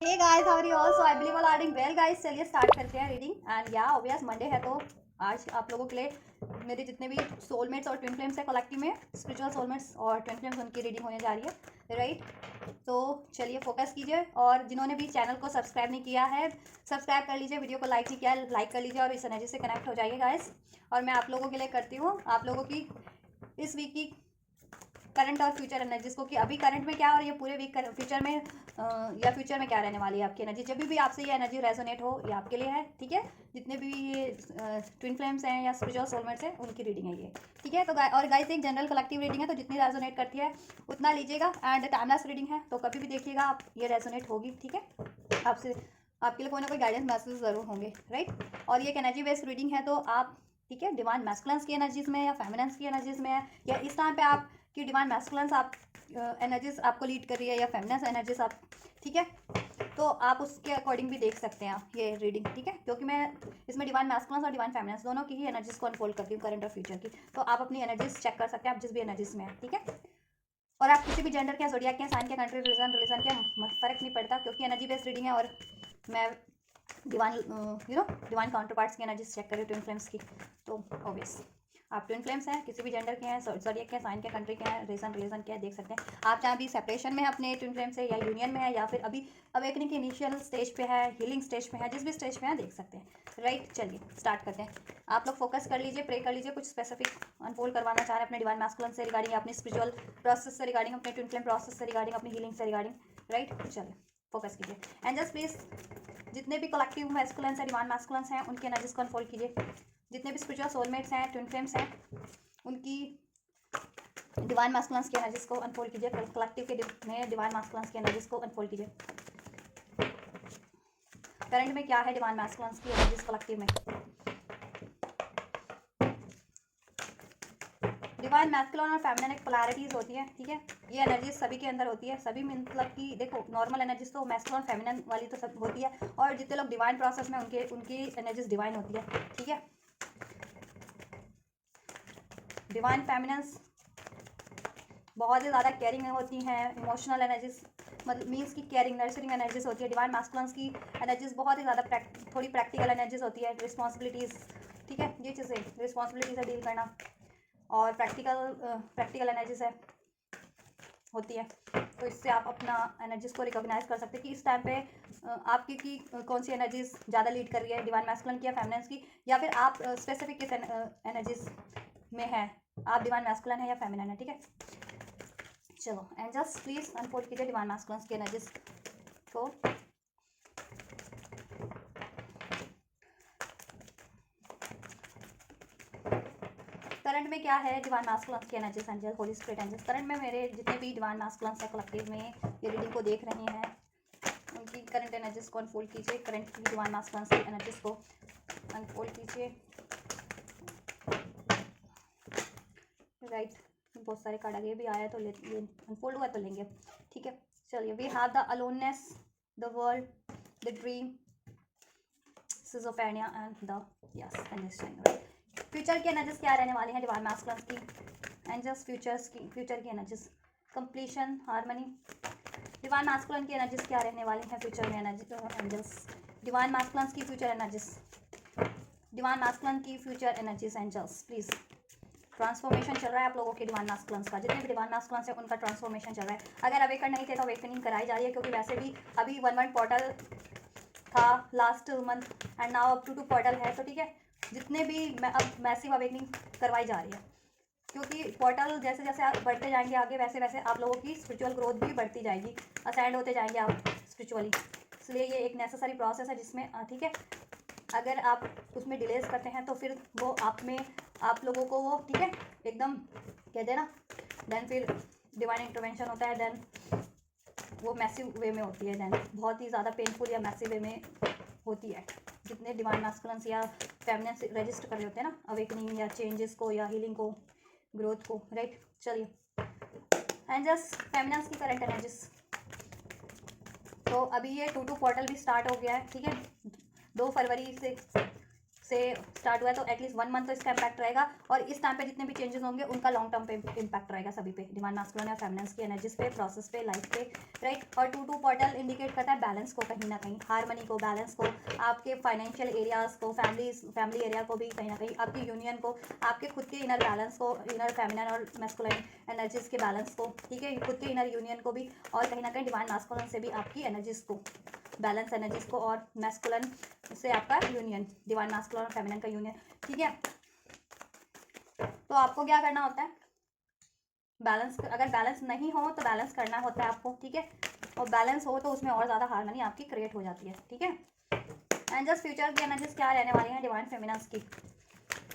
Hey guys, how are you all? So I believe all are doing well guys. चलिए start करते हैं reading. And या obvious Monday है तो आज आप लोगों के लिए मेरे जितने भी सोलमेट्स और ट्विन फ्लेम्स है कलेक्टिव में स्पिरिचुअल सोलमेट्स और ट्विन फ्लेम्स उनकी रीडिंग होने जा रही है, राइट? तो चलिए फोकस कीजिए, और जिन्होंने भी चैनल को सब्सक्राइब नहीं किया है सब्सक्राइब कर लीजिए, वीडियो को लाइक नहीं किया है लाइक कर लीजिए और इस एनर्जी से कनेक्ट हो जाइए गाइस। और मैं आप लोगों के लिए करती हूँ आप लोगों की इस वीक की करंट और फ्यूचर एनर्जीज को, कि अभी करंट में क्या और ये पूरे वीक फ्यूचर में या फ्यूचर में क्या रहने वाली है आपकी एनर्जी। जब भी आपसे ये एनर्जी रेजोनेट हो ये आपके लिए है, ठीक है? जितने भी ये ट्विन फ्लेम्स हैं या स्पिरिचुअल सोलमेट्स हैं उनकी रीडिंग है ये, ठीक है? तो और गाइस एक जनरल कलेक्टिव रीडिंग है, तो जितनी रेजोनेट करती है उतना लीजिएगा। एंड टाइमलेस रीडिंग है तो कभी भी देखिएगा आप, ये रेजोनेट होगी, ठीक है? आपसे आपके लिए कोई ना कोई गाइडेंस मैसेज ज़रूर होंगे, राइट? और ये एक एनर्जी बेस्ड रीडिंग है, तो आप, ठीक है, डिवाइन मैस्कुलिन्स की एनर्जीज में या फेमिनिन्स की एनर्जीज में है, या इस टाइम पे आप कि डिवाइन मैस्कुलिन्स आप एनर्जीज आपको लीड कर रही है या फेमिनिन्स एनर्जीज आप, ठीक है? तो आप उसके अकॉर्डिंग भी देख सकते हैं आप ये रीडिंग, ठीक है? क्योंकि मैं इसमें डिवाइन मैस्कुलिन्स और डिवाइन फेमिनिन्स दोनों की ही एनर्जीज को अनफोल्ड करती हूँ, करंट और फ्यूचर की। तो आप अपनी एनर्जीज चेक कर सकते हैं आप जिस भी एनर्जीज में है, ठीक है? और आप किसी भी जेंडर के, जोडियाक के, साइन के, कंट्री, रिलीजन के फर्क नहीं पड़ता, क्योंकि एनर्जी बेस्ड रीडिंग है। और मैं डिवाइन डिवाइन काउंटर पार्ट्स की एनर्जीज चेक करें ट्विन फ्लेम्स की, तो ऑब्वियस आप ट्विन फ्लेम्स हैं, किसी भी जेंडर के हैं, ज़ोडिएक के, साइन के, कंट्री के हैं, रिलीजन के हैं, देख सकते हैं आप। चाहे भी सेपरेशन में है अपने ट्विन फ्लेम से, या यूनियन में है, या फिर अभी अवेकनिंग के इनिशियल स्टेज पे है, हीलिंग स्टेज पे है, जिस भी स्टेज पे है देख सकते हैं, राइट? चलिए स्टार्ट करते हैं। आप लोग फोकस कर लीजिए, प्रे कर लीजिए, कुछ स्पेसिफिक अनफोल्ड करवाना चाह रहे हैं अपने डिवाइन मैस्कुलिन से रिगार्डिंग, अपने स्पिरिचुअल प्रोसेस से रिगार्डिंग, अपने ट्विन फ्लेम प्रोसेस से रिगार्डिंग, अपनी हीलिंग से रिगार्डिंग, राइट? चलिए फोकस कीजिए। एंड जस्ट प्लीज जितने भी कलेक्टिव मैस्कुलिन्स हैं, डिवाइन मैस्कुलिन्स हैं, उनकी एनर्जीज को अनफोल्ड कीजिए। जितने भी स्पिरिचुअल सोलमेट्स हैं, ट्विन फ्लेम्स हैं, उनकी डिवाइन मैस्कुलिन्स की एनर्जीज को अनफोल्ड कीजिए। कलेक्टिव के डिवाइन मैस्कुलिन्स की एनर्जीज को अनफोल्ड कीजिए। करंट में क्या है डिवाइन मैस्कुलिन्स की एनर्जीज कलेक्टिव में? डिवाइन मैस्कुलिन और फेमिनिन एक पोलैरिटीज होती है, ठीक है? ये एनर्जीज सभी के अंदर होती है, सभी में, मतलब कि देखो नॉर्मल एनर्जीज तो मैस्कुलिन फेमिनिन वाली तो सब होती है, और जितने लोग डिवाइन प्रोसेस में उनके उनकी एनर्जीज डिवाइन होती है, ठीक है? डिवाइन फेमिनिन्स बहुत ही ज़्यादा केयरिंग होती हैं, इमोशनल एनर्जीज, मतलब मीन्स की केयरिंग नर्सरिंग एनर्जीज होती है। डिवाइन मैस्कुलिन्स की एनर्जीज बहुत ही ज़्यादा थोड़ी प्रैक्टिकल एनर्जीज होती है, रिस्पॉन्सिबिलिटीज़, ठीक है? ये चीज़ें रिस्पॉन्सिबिलिटी से डील करना और प्रैक्टिकल एनर्जीज है होती है। तो इससे आप अपना एनर्जीज को रिकॉग्नाइज कर सकते हैं कि इस टाइम पे आपकी की कौन सी एनर्जीज ज़्यादा लीड कर रही है, डिवाइन मैस्कुलिन की या फेमिनिन्स की, या फिर आप स्पेसिफिक किस एनर्जीज में है, आप डिवाइन मैस्कुलिन है या फेमिनिन है, ठीक है? चलो एंड जस्ट प्लीज अनफोल्ड कीजिए डिवाइन मैस्कुलिन्स की एनर्जीज को। करंट में क्या है डिवाइन मैस्कुलिन्स की energies, angel, holy spirit angels. Current में मेरे जितने भी डिवाइन मैस्कुलिन्स है कलेक्टिव में ये रीडिंग को देख रहे हैं, उनकी करंट एनर्जीज को अनफोल्ड कीजिए। करंट की डिवाइन मैस्कुलिन्स की एनर्जीज को अनफोल्ड कीजिए, राइट? बहुत सारे कार्ड आगे भी आया तो ये अनफोल्ड हुआ तो लेंगे, ठीक है? चलिए we have the aloneness, the world, the dream, schizophrenia and the yes understanding, right? Future की एनर्जीज क्या रहने वाली हैं डिवाइन मैस्कुलिन्स की? एंजल्स फ्यूचर की energies, completion, harmony. Divine masculine की एनर्जीज क्या रहने वाली हैं फ्यूचर में? एनर्जी एंजल्स, डिवाइन मैस्कुलिन्स की फ्यूचर एनर्जीज, डिवाइन मैस्कुलिन की future energies angels please. Transformation चल रहा है आप लोगों के डिवाइन मैस्कुलिन्स का, जितने भी डिवाइन मैस्कुलिन्स है उनका ट्रांसफॉर्मेशन चल रहा है। अगर अवेकन नहीं थे तो अवेकनिंग कराई जा रही है, क्योंकि वैसे भी अभी 1 पोर्टल था last month and now up to portal है, तो ठीक है, जितने भी अब मैसिव अवेकनिंग करवाई जा रही है, क्योंकि पोर्टल जैसे जैसे आप बढ़ते जाएंगे आगे वैसे वैसे आप लोगों की स्पिरिचुअल ग्रोथ भी बढ़ती जाएगी, असेंड होते जाएंगे आप स्पिरिचुअली। इसलिए ये एक नेसेसरी प्रोसेस है जिसमें, ठीक है, अगर आप उसमें डिलेज करते हैं तो फिर वो आप लोगों को वो, ठीक है, एकदम कहते हैं ना, देन फिर डिवाइन इंटरवेंशन होता है, देन वो मैसिव वे में होती है, देन बहुत ही ज़्यादा पेनफुल या मैसिव वे में होती है। जितने डिवाइन मैस्कुलिन्स या फेमिनिन्स रजिस्टर कर रहे होते हैं ना अवेकनिंग या चेंजेस को या हीलिंग को, ग्रोथ को, राइट? चलिए एंड जस्ट फेमिनिन्स की करंट एनर्जीज। तो अभी ये 2 पोर्टल भी स्टार्ट हो गया है, ठीक है? 2 फरवरी से से स्टार्ट हुआ है तो एटलीस्ट 1 मंथ तो इसका इम्पैक्ट रहेगा, और इस टाइम पे जितने भी चेंजेस होंगे उनका लॉन्ग टर्म पे इम्पैक्ट रहेगा सभी पे, डिवाइन मास्कुलिन या फेमिनिन की एनर्जीज पे, प्रोसेस पे, लाइफ पे, राइट। और 2 पोर्टल इंडिकेट करता है बैलेंस को, कहीं ना कहीं हार्मनी को, बैलेंस को, आपके फाइनेंशियल एरियाज को, फैमिली एरिया को भी कहीं ना कहीं, आपकी यूनियन को, आपके खुद के इनर बैलेंस को, इनर फेमिनिन और मैस्कुलिन एनर्जीज के बैलेंस को, ठीक है, खुद के इनर यूनियन को भी, और कहीं ना कहीं डिवाइन मास्कुलिन से भी आपकी एनर्जीज को, बैलेंस एनर्जीज को, और मैस्कुलिन से आपका यूनियन, डिवाइन मास्कुलिन और फेमिनिन का यूनियन, ठीक है। तो आपको क्या करना होता है, बैलेंस, अगर बैलेंस नहीं हो तो बैलेंस करना होता है आपको, ठीक है, और बैलेंस हो तो उसमें और ज़्यादा हार्मनी आपकी क्रिएट हो जाती है, ठीक है। एंड जस्ट फ्यूचर की एनर्जीज क्या रहने वाली हैं डिवाइन फेमिनिन की।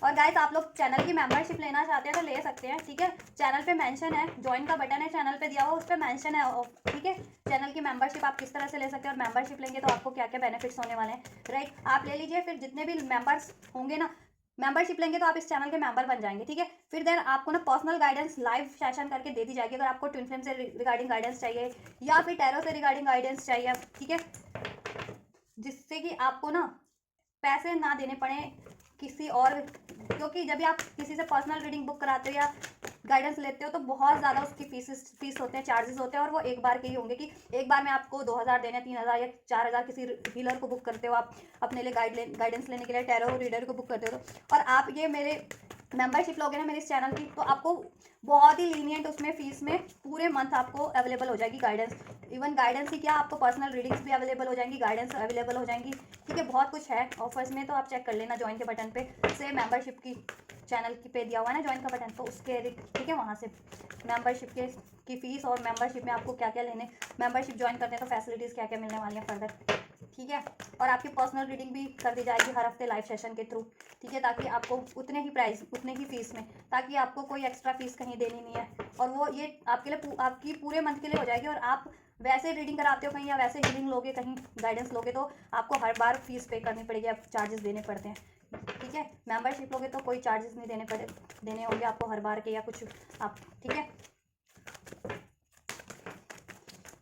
और गाइस आप लोग चैनल की मेंबरशिप लेना चाहते हैं तो ले सकते हैं, ठीक है, चैनल पे मेंशन है, ज्वाइन का बटन है चैनल पे दिया हुआ, उस पर मेंशन है, ठीक है। चैनल की मेंबरशिप आप किस तरह से ले सकते हैं, और मेंबरशिप लेंगे तो आपको क्या क्या बेनिफिट्स होने वाले हैं, राइट। आप ले लीजिए, फिर जितने भी मेंबर्स होंगे ना, मेंबरशिप लेंगे तो आप इस चैनल के मेंबर बन जाएंगे, ठीक है। फिर देन आपको ना पर्सनल गाइडेंस लाइव सेशन करके दे दी जाएगी, अगर आपको ट्विन फ्लेम से रिगार्डिंग गाइडेंस चाहिए या फिर टैरो से रिगार्डिंग गाइडेंस चाहिए, ठीक है, जिससे कि आपको ना पैसे ना देने पड़े किसी और, क्योंकि जब भी आप किसी से पर्सनल रीडिंग बुक कराते हो या गाइडेंस लेते हो तो बहुत ज़्यादा उसकी फीस होते हैं, चार्जेस होते हैं, और वो एक बार के ही होंगे कि एक बार में आपको 2000 देने, 3000 या 4000 किसी हीलर को बुक करते हो आप अपने लिए गाइडेंस लेने के लिए, टैरो रीडर को बुक करते हो तो, और आप ये मेरे मेंबरशिप लोगे ना मेरे इस चैनल की, तो आपको बहुत ही लीनियंट उसमें फीस में पूरे मंथ आपको अवेलेबल हो जाएगी गाइडेंस, इवन गाइडेंस ही क्या, आपको पर्सनल रीडिंग्स भी अवेलेबल हो जाएंगी, गाइडेंस अवेलेबल हो जाएंगी, ठीक है, बहुत कुछ है ऑफर्स में, तो आप चेक कर लेना ज्वाइन के बटन पे से, मेंबरशिप की चैनल की पे दिया हुआ है ना ज्वाइन का बटन, तो उसके, ठीक है, वहाँ से मेंबरशिप की फीस और मेंबरशिप में आपको क्या क्या लेने, मेंबरशिप ज्वाइन करते हैं तो फैसिलिटीज़ क्या क्या मिलने वाली हैं फर्दर, ठीक है। और आपकी पर्सनल रीडिंग भी कर दी जाएगी हर हफ्ते लाइव सेशन के थ्रू, ठीक है, ताकि आपको उतने ही प्राइस, उतने ही फीस में, ताकि आपको कोई एक्स्ट्रा फीस कहीं देनी नहीं है, और वो ये आपके लिए आपकी पूरे मंथ के लिए हो जाएगी, और आप वैसे रीडिंग कराते हो कहीं या वैसे हीलिंग लोगे कहीं, गाइडेंस लोगे तो आपको हर बार फीस पे करनी पड़ेगी, आप चार्जेस देने पड़ते हैं, ठीक है। मेंबरशिप लोगे तो कोई चार्जेस नहीं देने होंगे आपको हर बार के या कुछ आप, ठीक है,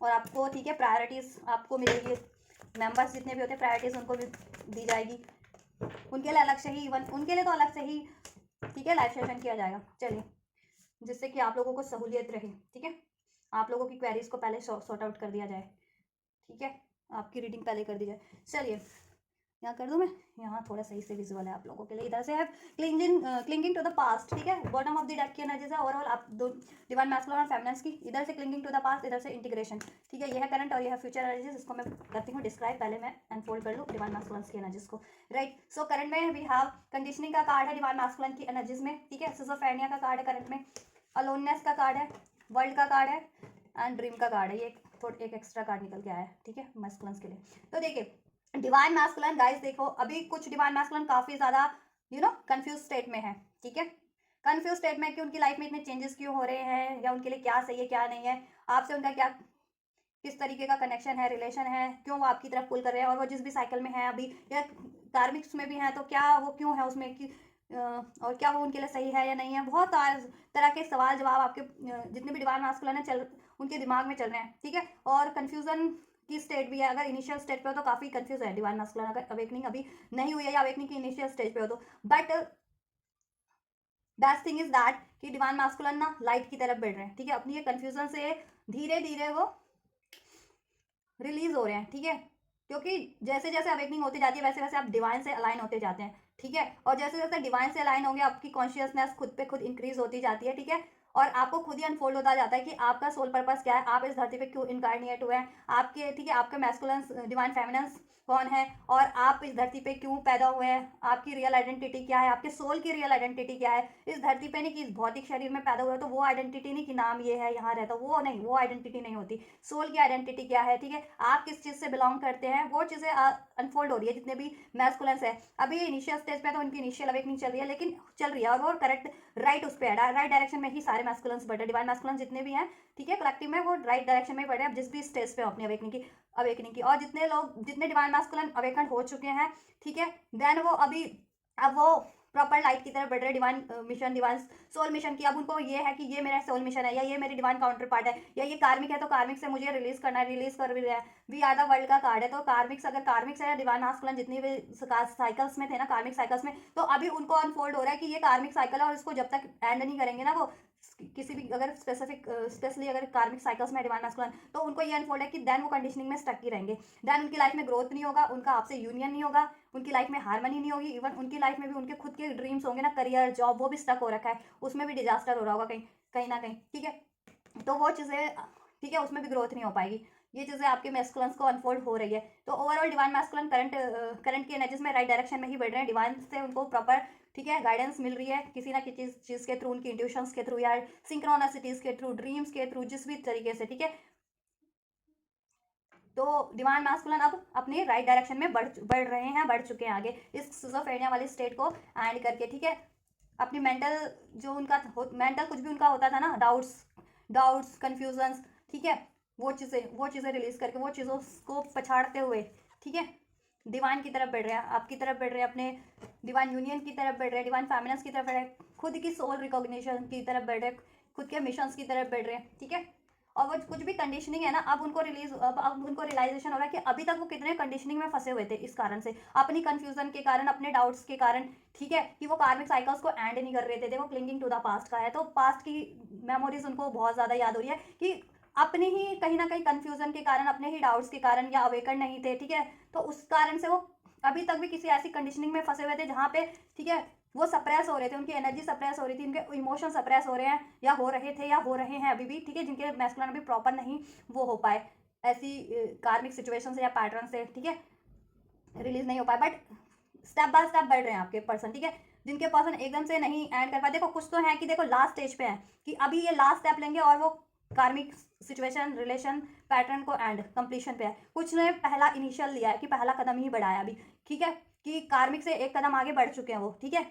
और आपको, ठीक है, प्रायोरिटीज़ आपको मिलेगी, मेंबर्स जितने भी होते हैं प्रायोरिटीज़ उनको भी दी जाएगी, उनके लिए अलग से ही, इवन उनके लिए तो अलग से ही, ठीक है, लाइव सेशन किया जाएगा, चलिए, जिससे कि आप लोगों को सहूलियत रहे, ठीक है, आप लोगों की क्वेरीज को पहले सॉर्ट आउट कर दिया जाए, ठीक है, आपकी रीडिंग पहले कर दी जाए। चलिए यहाँ कर दूँ मैं, यहाँ थोड़ा सही से विजुअल है आप लोगों के लिए, इधर से है क्लिंगिंग टू द पास्ट, ठीक है, बॉटम ऑफ द डेक की एनर्जीज है ओवरऑल आप दो डिवाइन मैस्कुलिन और फेमिनिन की, इधर से क्लिंगिंग टू द पास्ट, इधर से इंटीग्रेशन, ठीक है, ये है करंट और ये है फ्यूचर एनर्जीज, इसको मैं करती हूँ डिस्क्राइब, पहले मैं अनफोल्ड कर लूँ डिवाइन मैस्कुलिन की एनर्जीज को, राइट। सो करंट में वी हैव कंडीशनिंग का कार्ड है डिवाइन मैस्कुलिन की एनर्जीज में, ठीक है, सिजोफ्रेनिया का कार्ड है करंट में, अलोननेस का कार्ड है, वर्ल्ड का कार्ड है, एंड ड्रीम का कार्ड है, ये एक एक्स्ट्रा कार्ड निकल के आया है, ठीक है, मैस्कुलिन के लिए। तो देखिए डिवाइन मैस्कुलिन गाइस, देखो अभी कुछ डिवाइन मैस्कुलिन काफी ज्यादा कंफ्यूज स्टेट में है, ठीक है, कंफ्यूज स्टेट में कि उनकी लाइफ में इतने चेंजेस क्यों हो रहे हैं, या उनके लिए क्या सही है क्या नहीं है, आपसे उनका क्या किस तरीके का कनेक्शन है, रिलेशन है, क्यों वो आपकी तरफ पुल कर रहे हैं, और वो जिस भी साइकिल में है अभी या कार्मिक्स में भी है तो क्या वो क्यों है उसमें कि और क्या वो उनके लिए सही है या नहीं है, बहुत तरह के सवाल जवाब आपके जितने भी डिवाइन मैस्कुलिन है उनके दिमाग में चल रहे हैं, ठीक है, और कन्फ्यूजन की स्टेट भी है, अगर इनिशियल स्टेज पे हो तो काफ़ी कंफ्यूज है डिवाइन मैस्कुलिन, अगर अवेकनिंग अभी नहीं हुई है या अवेकनिंग की इनिशियल स्टेज पे हो तो, but best thing is that कि डिवाइन मैस्कुलिन ना लाइट की तरफ बढ़ रहे हैं, ठीक है, अपनी ये कंफ्यूजन से धीरे धीरे वो रिलीज हो रहे हैं, ठीक है, क्योंकि जैसे जैसे अवेकनिंग होती जाती है वैसे वैसे आप डिवाइन से अलाइन होते जाते हैं, ठीक है, और जैसे जैसे डिवाइन से अलाइन होंगे आपकी कॉन्शियसनेस खुद पे खुद इंक्रीज होती जाती है, ठीक है, और आपको खुद ही अनफोल्ड होता जाता है कि आपका सोल पर्पस क्या है, आप इस धरती पे क्यों इनकार्निएट हुए हैं, आपके, ठीक है, आपके मैस्कुलिन डिवाइन फेमिनिन कौन है, और आप इस धरती पे क्यों पैदा हुए हैं, आपकी रियल आइडेंटिटी क्या है, आपके सोल की रियल आइडेंटिटी क्या है, इस धरती पे नहीं कि इस भौतिक शरीर में पैदा हुए तो वो आइडेंटिटी नहीं कि नाम ये है यहाँ रहता, वो नहीं, वो आइडेंटिटी नहीं होती, सोल की आइडेंटिटी क्या है, ठीक है, आप किस चीज़ से बिलोंग करते हैं, वो चीज़ें अनफोल्ड हो रही है, जितने भी मैस्कुलिन्स है अभी इनिशियल स्टेज पे तो उनकी इनिशियल अवेकनिंग चल रही है, लेकिन चल रही है, और वो करेक्ट राइट उस पर है, राइट डायरेक्शन में ही सारे मैस्कुलिन्स बढ़ रहे हैं, डिवाइन मैस्कुलिन जितने भी हैं, ठीक है, कलेक्टिव में वो राइट डायरेक्शन में बढ़ रहे हैं, जिस भी स्टेज पे हो अपनी अवेकनिंग की, और जितने डिवाइन मैस्कुलिन अवेकन हो चुके हैं, ठीक है, देन वो अभी अब वो प्रॉपर लाइट की तरफ बढ़ रहे हैं, divine mission, divine soul mission की। अब उनको ये है कि ये मेरा सोल मिशन है, या ये मेरी डिवाइन काउंटर पार्ट है, या ये कार्मिक है तो कार्मिक से मुझे रिलीज करना है, रिलीज कर भी रहा है। वी आर द वर्ल्ड का कार्ड है, तो कार्मिक्स, अगर कार्मिक्स है, डिवाइन मास्कुलिन जितनी भी साइकिल्स में थे ना, कार्मिक साइकिल्स में, तो अभी उनको अनफोल्ड हो रहा है कि ये कार्मिक साइकिल है, और इसको जब तक एंड नहीं करेंगे ना वो किसी भी, अगर स्पेशली अगर कार्मिक साइकिल्स में डिवाइन मास्कुलिन, तो उनको ये अनफोल्ड है कि देन वो कंडीशनिंग में स्टक ही रहेंगे, देन उनकी लाइफ में ग्रोथ नहीं होगा, उनका आपसे यूनियन नहीं होगा, उनकी लाइफ में हार्मनी नहीं होगी, इवन उनकी लाइफ में भी उनके खुद के ड्रीम्स होंगे ना, करियर, जॉब, वो भी स्टक हो रखा है, उसमें भी डिजास्टर हो रहा होगा कहीं कहीं ना कहीं, ठीक है। तो वो चीज़ें, ठीक है, उसमें भी ग्रोथ नहीं हो पाएगी। ये चीज़ें आपके मैस्कुलिन्स को अनफोल्ड हो रही है। तो ओवरऑल डिवाइन मैस्कुलिन करंट की एनर्जीज में राइट डायरेक्शन में ही बढ़ रहे हैं, डिवाइन से उनको प्रॉपर, ठीक है, गाइडेंस मिल रही है किसी ना किसी चीज़ के थ्रू, उनकी इंट्यूशंस के थ्रू, या सिंक्रोनासिटीज के थ्रू, ड्रीम्स के थ्रू, जिस भी तरीके से, ठीक है। तो डिवाइन मैस्कुलिन अब अपने राइट डायरेक्शन में बढ़ रहे हैं, बढ़ चुके हैं आगे इस सिजोफ्रेनिया वाली स्टेट को एंड करके, ठीक है। अपनी मेंटल जो उनका मेंटल कुछ भी उनका होता था ना, डाउट्स कन्फ्यूजन्स, ठीक है, वो चीज़ें रिलीज करके, वो चीज़ों को पछाड़ते हुए, ठीक है, डिवाइन की तरफ बढ़ रहे हैं, आपकी तरफ बढ़ रहे हैं, अपने डिवाइन यूनियन की तरफ बढ़ रहे हैं, डिवाइन फेमिनेंस की तरफ बढ़ रहे हैं, खुद की सोल रिकॉग्निशन की तरफ बढ़ रहे हैं, खुद के मिशंस की तरफ बढ़ रहे हैं, ठीक है। और वो कुछ भी कंडीशनिंग है ना, अब उनको रियलाइजेशन हो रहा है कि अभी तक वो कितने कंडीशनिंग में फंसे हुए थे, इस कारण से, अपनी कंफ्यूजन के कारण, अपने डाउट्स के कारण, ठीक है, कि वो कार्मिक साइकिल्स को एंड नहीं कर रहे थे, देखो क्लिंगिंग टू द पास्ट का है, तो पास्ट की मेमोरीज उनको बहुत ज़्यादा याद हो रही है कि अपने ही कहीं ना कहीं कंफ्यूजन के कारण, अपने ही डाउट्स के कारण, या अवेकन नहीं थे, ठीक है, तो उस कारण से वो अभी तक भी किसी ऐसी कंडीशनिंग में फंसे हुए थे जहाँ पे, ठीक है, वो सप्रेस हो रहे थे, उनकी एनर्जी सप्रेस हो रही थी, उनके इमोशन सप्रेस हो रहे हैं, या हो रहे थे, या हो रहे हैं अभी भी, ठीक है, जिनके मैस्कुलिन अभी प्रॉपर नहीं वो हो पाए, ऐसी कार्मिक सिचुएशन से या पैटर्न से, ठीक है, रिलीज नहीं हो पाए, बट स्टेप बाय स्टेप बढ़ रहे हैं आपके पर्सन, ठीक है। जिनके पर्सन एकदम से नहीं एंड कर पाए, देखो कुछ तो है कि देखो लास्ट स्टेज पे है कि अभी ये लास्ट स्टेप लेंगे और वो कार्मिक सिचुएशन, रिलेशन, पैटर्न को एंड कंप्लीशन पे है। कुछ ने पहला इनिशियल लिया है कि पहला कदम ही बढ़ाया अभी, ठीक है, कि कार्मिक से एक कदम आगे बढ़ चुके हैं वो, ठीक है,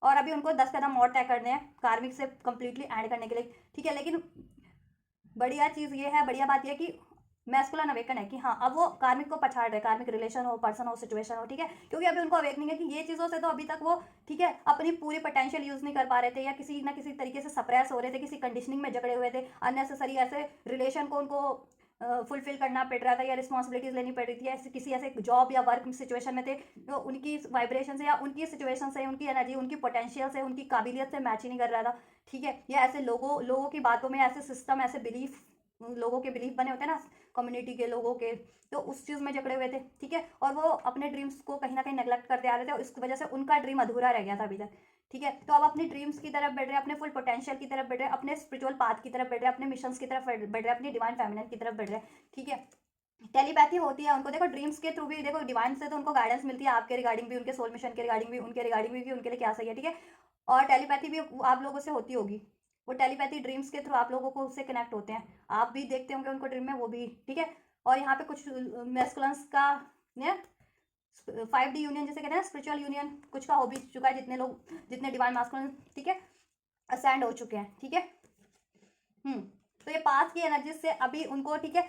और अभी उनको 10 कदम और तय करने हैं कार्मिक से कंप्लीटली एंड करने के लिए, ठीक है। लेकिन बढ़िया चीज़ ये है, बढ़िया बात ये है कि मैस्कुलिन अवेकन है कि हाँ, अब वो कार्मिक को पछाड़ रहे, कार्मिक रिलेशन हो, पर्सन हो, सिचुएशन हो, ठीक है, क्योंकि अभी उनको अवेकनिंग है कि ये चीज़ों से तो अभी तक वो, ठीक है, अपनी पूरी पोटेंशियल यूज़ नहीं कर पा रहे थे, या किसी ना किसी तरीके से सप्रेस हो रहे थे, किसी कंडीशनिंग में जकड़े हुए थे, अननेसेसरी ऐसे रिलेशन को उनको फुलफिल करना पड़ रहा था, या रिस्पॉन्सिबिलिटीज लेनी पड़ रही थी, ऐसे किसी ऐसे जॉब या वर्क सिचुएशन में थे, तो उनकी वाइब्रेशन से, या उनकी सिचुएशन से, उनकी एनर्जी, उनकी पोटेंशियल से, उनकी काबिलियत से मैच ही नहीं कर रहा था, ठीक है। या ऐसे लोगों की बातों में ऐसे सिस्टम, ऐसे बिलीफ, लोगों के बिलीफ बने होते हैं ना, कम्युनिटी के लोगों के, तो उस चीज़ में जकड़े हुए थे, ठीक है, और वो अपने ड्रीम्स को कहीं ना कहीं नेग्लेक्ट करते आ रहे थे, और इस वजह से उनका ड्रीम अधूरा रह गया था अभी तक, ठीक है। तो अब अपनी ड्रीम्स की तरफ बढ़ रहे हैं, अपने फुल पोटेंशियल की तरफ बढ़ रहे हैं, अपने स्पिरिचुअल पाथ की तरफ बढ़ रहे हैं, अपने मिशंस की तरफ बढ़ रहे हैं, अपनी डिवाइन फेमिनिन की तरफ बढ़ रहे हैं, ठीक है। टेलीपैथी होती है उनको, देखो ड्रीम्स के थ्रू भी, देखो डिवाइन से तो उनको गाइडेंस मिलती है, आपके रिगार्डिंग भी, उनके सोल मिशन के रिगार्डिंग भी, उनके रिगार्डिंग भी कि उनके लिए क्या सही है, ठीक है। और टेलीपैथी भी आप लोगों से होती होगी, वो टेलीपैथी ड्रीम्स के थ्रू आप लोगों को उससे कनेक्ट होते हैं, आप भी देखते होंगे उनको ड्रीम में, वो भी, ठीक है। और यहाँ पे कुछ मैस्कुलिन्स का 5D यूनियन जैसे कहते हैं, स्पिरिचुअल यूनियन कुछ का हो भी चुका है, जितने डिवाइन मास्कुलिन, ठीक है, असेंड हो चुके हैं, ठीक है। तो ये पास की एनर्जी से अभी उनको, ठीक है,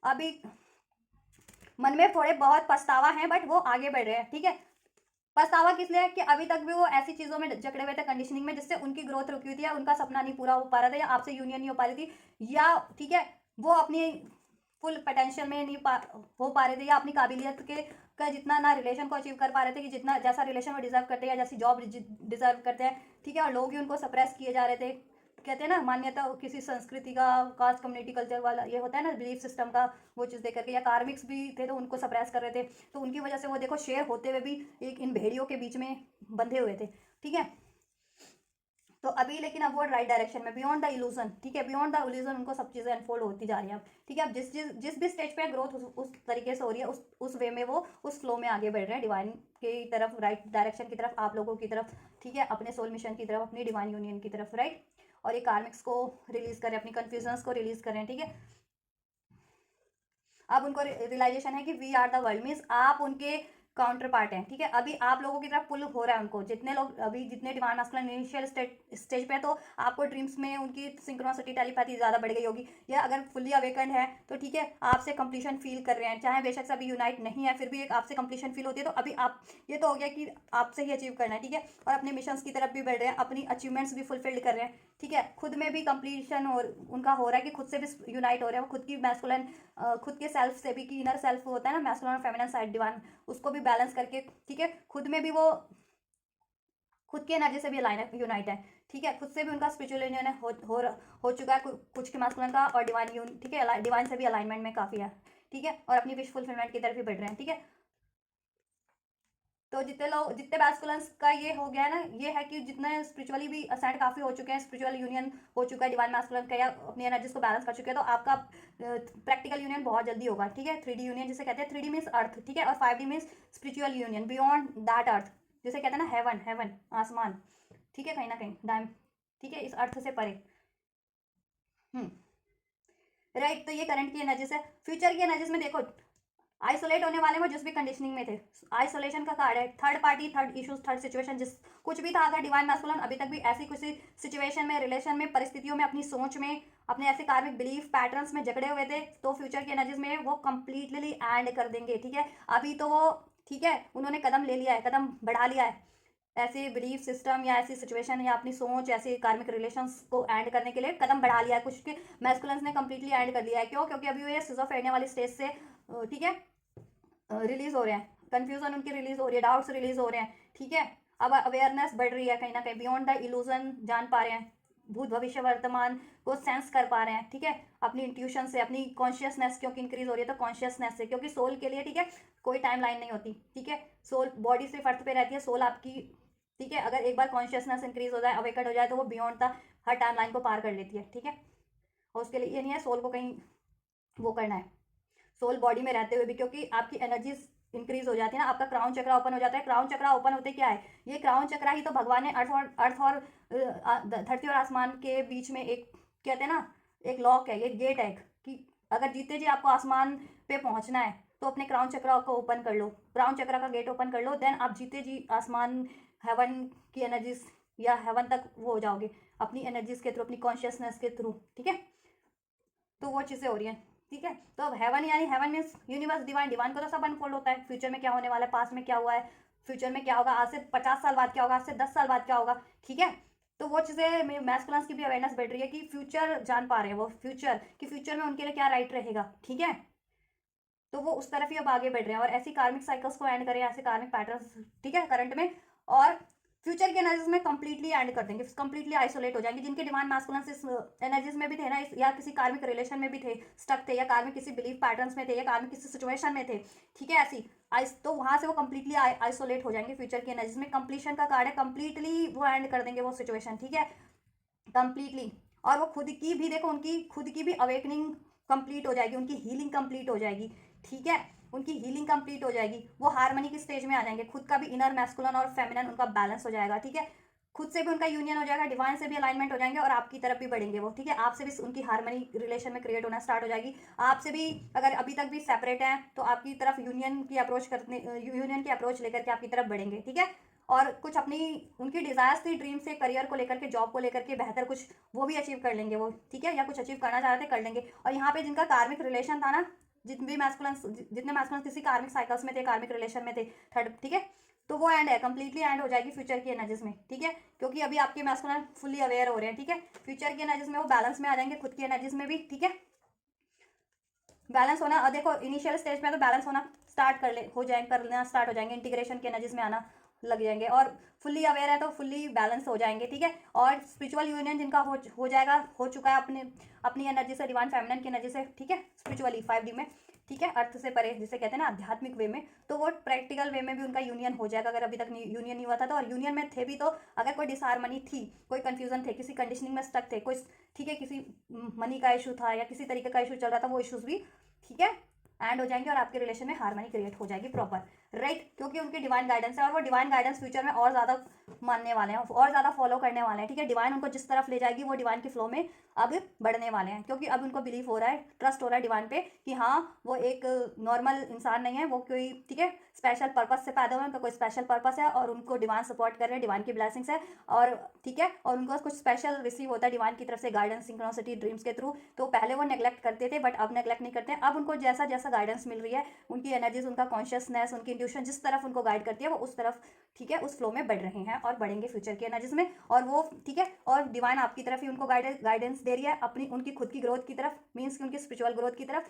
अभी मन में थोड़े बहुत पछतावा है, बट वो आगे बढ़ रहे हैं, ठीक है। पछतावा किस लिए, कि अभी तक भी वो ऐसी चीज़ों में जकड़े हुए थे, कंडीशनिंग में, जिससे उनकी ग्रोथ रुकी हुई थी, या उनका सपना नहीं पूरा हो पा रहा था, या आपसे यूनियन नहीं हो पा रही थी, या, ठीक है, वो अपनी फुल पोटेंशियल में नहीं हो पा रहे थे, या अपनी काबिलियत के का जितना ना रिलेशन को अचीव कर पा रहे थे, कि जितना जैसा रिलेशन वो डिजर्व करते हैं, या जैसी जॉब डिजर्व करते हैं, ठीक है। और लोग ही उनको सप्रेस किए जा रहे थे, कहते हैं ना, मान्यता किसी संस्कृति का, कास्ट, कम्युनिटी, कल्चर वाला ये होता है ना, बिलीफ सिस्टम का, वो चीज़ देख करके, या कार्मिक्स भी थे तो उनको सप्रेस कर रहे थे, तो उनकी वजह से वो देखो शेयर होते हुए भी एक इन भेड़ियों के बीच में बंधे हुए थे, ठीक है। तो अभी लेकिन अब वो राइट डायरेक्शन में, बियॉन्ड द इल्यूजन, ठीक है, बियॉन्ड द इल्यूजन उनको सब चीज़ें अनफोल्ड होती जा रही हैं अब, ठीक है। अब जिस भी स्टेज पे ग्रोथ उस तरीके से हो रही है, उस वे में वो उस फ्लो में आगे बढ़ रहे हैं, डिवाइन की तरफ, राइट डायरेक्शन की तरफ, आप लोगों की तरफ, ठीक है, अपने सोल मिशन की तरफ, अपनी डिवाइन यूनियन की तरफ, राइट। और ये कार्मिक्स को रिलीज करें, अपनी कन्फ्यूजन्स को रिलीज करें, ठीक है। अब उनको रियलाइजेशन है कि we are the world, means आप उनके काउंटर पार्ट है, ठीक है। अभी आप लोगों की तरफ पुल हो रहा है उनको, जितने लोग अभी जितने डिवाइन मास्कुलिन इनिशियल स्टेज पे है, तो आपको ड्रीम्स में उनकी सिंक्रोनिसिटी टेलीपैथी ज़्यादा बढ़ गई होगी, या अगर फुल्ली अवेकन्ड है तो ठीक है आपसे कंप्लीशन फील कर रहे हैं, चाहे बेशक से अभी यूनाइट नहीं है फिर भी एक आपसे कंप्लीशन फील होती है। तो अभी आप ये तो हो गया कि आपसे ही अचीव करना है, ठीक है, और अपने मिशंस की तरफ भी बढ़ रहे हैं, अपनी अचीवमेंट्स भी फुलफिल्ड कर रहे हैं, ठीक है। खुद में भी कंप्लीशन और उनका हो रहा है कि खुद से भी यूनाइट हो रहे हैं, वो खुद की मैस्कुलिन खुद के सेल्फ से भी, कि इनर सेल्फ होता है ना मैस्कुलिन और फेमिनिन साइड डिवाइन, उसको भी बैलेंस करके, ठीक है, खुद में भी वो खुद की एनर्जी से भी अलाइन यूनाइट है, ठीक है, खुद से भी उनका स्पिरिचुअल यूनियन हो चुका है कुछ के मास्कुलिन का, और डिवाइन ठीक है, डिवाइन से भी अलाइनमेंट में काफ़ी है, ठीक है, और अपनी विश फुलफिलमेंट की तरफ भी बढ़ रहे हैं, ठीक है। तो जितने लोग जितने मैस्कुलिन्स का ये हो गया है ना, ये है कि जितने स्पिरिचुअली भी असेंड काफ़ी हो चुके हैं, स्पिरिचुअल यूनियन हो चुका है डिवाइन मैस्कुलिन का, या अपनी एनर्जीज को बैलेंस कर चुके हैं, तो आपका प्रैक्टिकल यूनियन बहुत जल्दी होगा, ठीक है। 3D यूनियन जिसे कहते हैं, 3D मीन्स अर्थ, ठीक है, और 5D means spiritual union beyond that earth, जिसे कहते हैं ना हेवन, हेवन आसमान, ठीक है, कहीं ना कहीं डायम, ठीक है, इस अर्थ से परे। राइट, तो ये करंट की एनर्जीज है। फ्यूचर की एनर्जीज में देखो, आइसोलेट होने वाले वो जिस भी कंडीशनिंग में थे, आइसोलेशन का कार्ड है, third party, third issues, third situation, जिस कुछ भी था अगर डिवाइन मैस्कुलिन अभी तक भी ऐसी किसी सिचुएशन में, रिलेशन में, परिस्थितियों में, अपनी सोच में, अपने ऐसे कार्मिक बिलीफ पैटर्न्स में जकड़े हुए थे, तो फ्यूचर की एनर्जीज में वो कंप्लीटली एंड कर देंगे, ठीक है। अभी तो वो ठीक है, उन्होंने कदम ले लिया है, कदम बढ़ा लिया है, ऐसे बिलीफ सिस्टम या ऐसी सिचुएशन या अपनी सोच, ऐसे कार्मिक रिलेशंस को एंड करने के लिए कदम बढ़ा लिया है, कुछ के मैस्कुलिन्स ने कंप्लीटली एंड कर लिया है। क्यों? क्योंकि अभी ये सिजोफ्रेनिया वाली स्टेज से ठीक है रिलीज हो रहे हैं, कंफ्यूजन उनकी रिलीज हो रही है, डाउट्स रिलीज हो रहे हैं, ठीक है। अब अवेयरनेस बढ़ रही है, कहीं ना कहीं बियॉन्ड द इल्यूजन जान पा रहे हैं, भूत भविष्य वर्तमान को सेंस कर पा रहे हैं, ठीक है, अपनी इंट्यूशन से, अपनी कॉन्शियसनेस क्योंकि इंक्रीज हो रही है, तो कॉन्शियसनेस से, क्योंकि सोल के लिए, ठीक है, कोई टाइम लाइन नहीं होती, ठीक है, सोल बॉडी सिर्फ अर्थ पे रहती है, सोल आपकी, ठीक है, अगर एक बार कॉन्शियसनेस इंक्रीज हो जाए, अवेकड हो जाए, तो वो beyond the her time line को पार कर लेती है, ठीक है। और उसके लिए ये नहीं है सोल को कहीं वो करना है, सोल बॉडी में रहते हुए भी, क्योंकि आपकी एनर्जीज इंक्रीज हो जाती है ना, आपका क्राउन चक्रा ओपन हो जाता है। क्राउन चक्रा ओपन होते क्या है, ये क्राउन चक्रा ही तो भगवान ने अर्थ और धरती और आसमान के बीच में एक कहते हैं ना एक लॉक है, ये गेट है, कि अगर जीते जी आपको आसमान पे पहुंचना है तो अपने क्राउन चक्रा को ओपन कर लो, क्राउन चक्रा का गेट ओपन कर लो, देन आप जीते जी आसमान, हेवन की एनर्जीज या हेवन तक वो हो जाओगे अपनी एनर्जीज के थ्रू, अपनी कॉन्शियसनेस के थ्रू, ठीक है। तो वो चीज़ें हो रही हैं, ठीक है। तो अब हेवन यानी heaven means universe, divine, divine को तो सब अनफोल्ड होता है, फ्यूचर में क्या होने वाला है, पास्ट में क्या हुआ है, फ्यूचर में क्या होगा, आज से 50 साल बाद क्या होगा, आज से 10 साल बाद क्या होगा, ठीक है। तो वो चीज़ें मैस्कुलिन्स की भी अवेयरनेस बढ़ रही है कि फ्यूचर जान पा रहे हैं वो, फ्यूचर कि फ्यूचर में उनके लिए क्या राइट रहेगा, ठीक है। तो वो उस तरफ ही अब आगे बढ़ रहे हैं और ऐसी कार्मिक साइकिल्स को एंड करें, ऐसे कार्मिक पैटर्न्स, ठीक है, करंट में, और फ्यूचर के एनर्जीज में कंप्लीटली एंड कर देंगे, कंप्लीटली आइसोलेट हो जाएंगे। जिनके डिवाइन मास्कुलिन्स इस एनर्जीज में भी थे ना, या किसी कार्मिक रिलेशन में भी थे, स्टक थे, या कार्मिक किसी बिलीफ पैटर्न्स में थे, या कार्मिक किसी सिचुएशन में थे, ठीक है, ऐसी तो वहां से वो कंप्लीटली आइसोलेट हो जाएंगे। फ्यूचर की एनर्जीज में कंप्लीशन का कार्ड है, कंप्लीटली वो एंड कर देंगे वो सिचुएशन, ठीक है, कंप्लीटली। और वो खुद की भी देखो, उनकी खुद की भी अवेकनिंग कंप्लीट हो जाएगी, उनकी हीलिंग कंप्लीट हो जाएगी, ठीक है, उनकी हीलिंग कंप्लीट हो जाएगी, वो हार्मनी की स्टेज में आ जाएंगे, खुद का भी इनर मैस्कुलिन और फेमिनिन उनका बैलेंस हो जाएगा, ठीक है, खुद से भी उनका यूनियन हो जाएगा, डिवाइन से भी अलाइनमेंट हो जाएंगे, और आपकी तरफ भी बढ़ेंगे वो, ठीक है, आपसे भी उनकी हार्मनी रिलेशन में क्रिएट होना स्टार्ट हो जाएगी। आपसे भी अगर अभी तक भी सेपरेट हैं तो आपकी तरफ यूनियन की अप्रोच करने, यूनियन की अप्रोच लेकर के आपकी तरफ बढ़ेंगे, ठीक है। और कुछ अपनी उनकी डिजायर्स थी, ड्रीम से, करियर को लेकर के, जॉब को लेकर के बेहतर कुछ वो भी अचीव कर लेंगे वो, ठीक है, या कुछ अचीव करना चाह रहे थे कर लेंगे। और यहाँ पे जिनका कार्मिक रिलेशन था ना, जितने मैस्कुलिन्स किसी कार्मिक साइकिल्स में थे, कार्मिक रिलेशन में थे, थर्ड, ठीक है, तो वो एंड है, कंप्लीटली एंड हो जाएगी फ्यूचर की एनर्जीज में, ठीक है, क्योंकि अभी आपके मैस्कुलिन फुल्ली अवेयर हो रहे हैं, ठीक है। फ्यूचर की एनर्जीज में वो बैलेंस में आ जाएंगे, खुद की एनर्जीज में भी, ठीक है, बैलेंस होना। देखो इनिशियल स्टेज में तो बैलेंस होना स्टार्ट करना स्टार्ट हो जाएंगे, इंटीग्रेशन की एनर्जीज में आना लग जाएंगे, और फुल्ली अवेयर है तो फुल्ली बैलेंस हो जाएंगे, ठीक है। और स्पिरिचुअल यूनियन जिनका हो जाएगा, हो चुका है अपने अपनी एनर्जी से, डिवाइन फेमिनिन की एनर्जी से, ठीक है, स्पिरिचुअली 5D में, ठीक है, अर्थ से परे जिसे कहते हैं ना आध्यात्मिक वे में, तो वो प्रैक्टिकल वे में भी उनका यूनियन हो जाएगा, अगर अभी तक यूनियन नहीं हुआ था तो। और यूनियन में थे भी तो अगर कोई डिसहार्मनी थी, कोई कंफ्यूजन थे, किसी कंडीशनिंग में स्टक थे, कोई, ठीक है, किसी मनी का इशू था या किसी तरीके का इशू चल रहा था, वो इशूज भी, ठीक है, एंड हो जाएंगे और आपके रिलेशन में हार्मनी क्रिएट हो जाएगी प्रॉपर, राइट, क्योंकि उनकी डिवाइन गाइडेंस है और वो डिवाइन गाइडेंस फ्यूचर में और ज़्यादा मानने वाले हैं और ज़्यादा फॉलो करने वाले हैं, ठीक है। डिवाइन उनको जिस तरफ ले जाएगी वो डिवाइन के फ्लो में अब बढ़ने वाले हैं, क्योंकि अब उनको बिलीव हो रहा है, ट्रस्ट हो रहा है डिवाइन पे कि हाँ वो एक नॉर्मल इंसान नहीं है, वो कोई, ठीक है, स्पेशल पर्पस से पैदा हुए, उनका कोई स्पेशल पर्पस है और उनको डिवाइन सपोर्ट कर रहे हैं, डिवाइन की ब्लेसिंग्स है और ठीक है, और उनको कुछ स्पेशल रिसीव होता है डिवाइन की तरफ से गाइडेंस, सिंक्रोनिसिटी, ड्रीम्स के थ्रू। तो पहले वो नेग्लेक्ट करते थे बट अब नेग्लेक्ट नहीं करते, अब उनको जैसा जैसा गाइडेंस मिल रही है, उनकी एनर्जीज, उनका कॉन्शियसनेस, उनकी इंट्यूशन जिस तरफ उनको गाइड करती है वो उस तरफ, ठीक है, उस फ्लो में बढ़ रहे हैं और बढ़ेंगे फ्यूचर की एनर्जीज में। और वो, ठीक है, और डिवाइन आपकी तरफ ही उनको गाइडेंस दे रही है, अपनी उनकी खुद की ग्रोथ की तरफ, मीन्स की उनकी स्पिरिचुअल ग्रोथ की तरफ,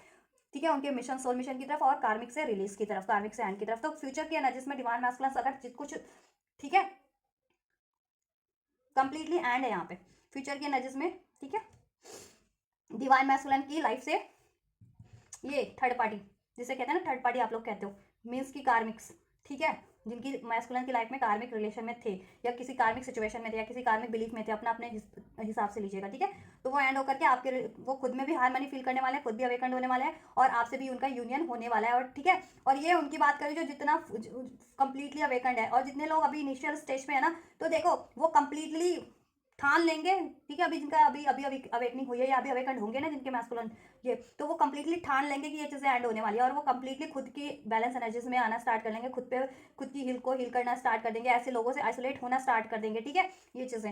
ठीक है, उनके मिशन, सोल मिशन की तरफ और कार्मिक से रिलीज की तरफ, कार्मिक से एंड की तरफ। तो फ्यूचर की एनर्जीज में डिवाइन मैस्कुलिन अगर कुछ, ठीक है, कंप्लीटली एंड है यहाँ पे फ्यूचर की एनर्जीज में, ठीक है। डिवाइन मैस्कुलिन की लाइफ से ये थर्ड पार्टी, जिसे कहते हैं ना थर्ड पार्टी, आप लोग कहते हो, मीन्स की कार्मिक्स, ठीक है, जिनकी मैस्कुलिन की लाइफ में कार्मिक रिलेशन में थे या किसी कार्मिक सिचुएशन में थे या किसी कार्मिक बिलीफ में थे, अपना अपने हिसाब से लीजिएगा, ठीक है। तो वो एंड होकर के आपके, वो खुद में भी हार्मनी फील करने वाले हैं, खुद भी अवेकन होने वाले हैं और आपसे भी उनका यूनियन होने वाला है, और ठीक है। और ये उनकी बात करें जो जितना कंप्लीटली अवेकंड है, और जितने लोग अभी इनिशियल स्टेज में है ना, तो देखो वो कंप्लीटली ठान लेंगे, ठीक है, अभी जिनका अभी अभी अभी अवेकनिंग हुई है या अभी अवेकन होंगे ना जिनके मैस्कुलिन, ये तो वो कंप्लीटली ठान लेंगे कि ये चीज़ें एंड होने वाली है और वो कंप्लीटली खुद की बैलेंस एनर्जीज में आना स्टार्ट कर लेंगे, खुद पे खुद की हिल को हील करना स्टार्ट कर देंगे, ऐसे लोगों से आइसोलेट होना स्टार्ट कर देंगे, ठीक है, ये चीज़ें,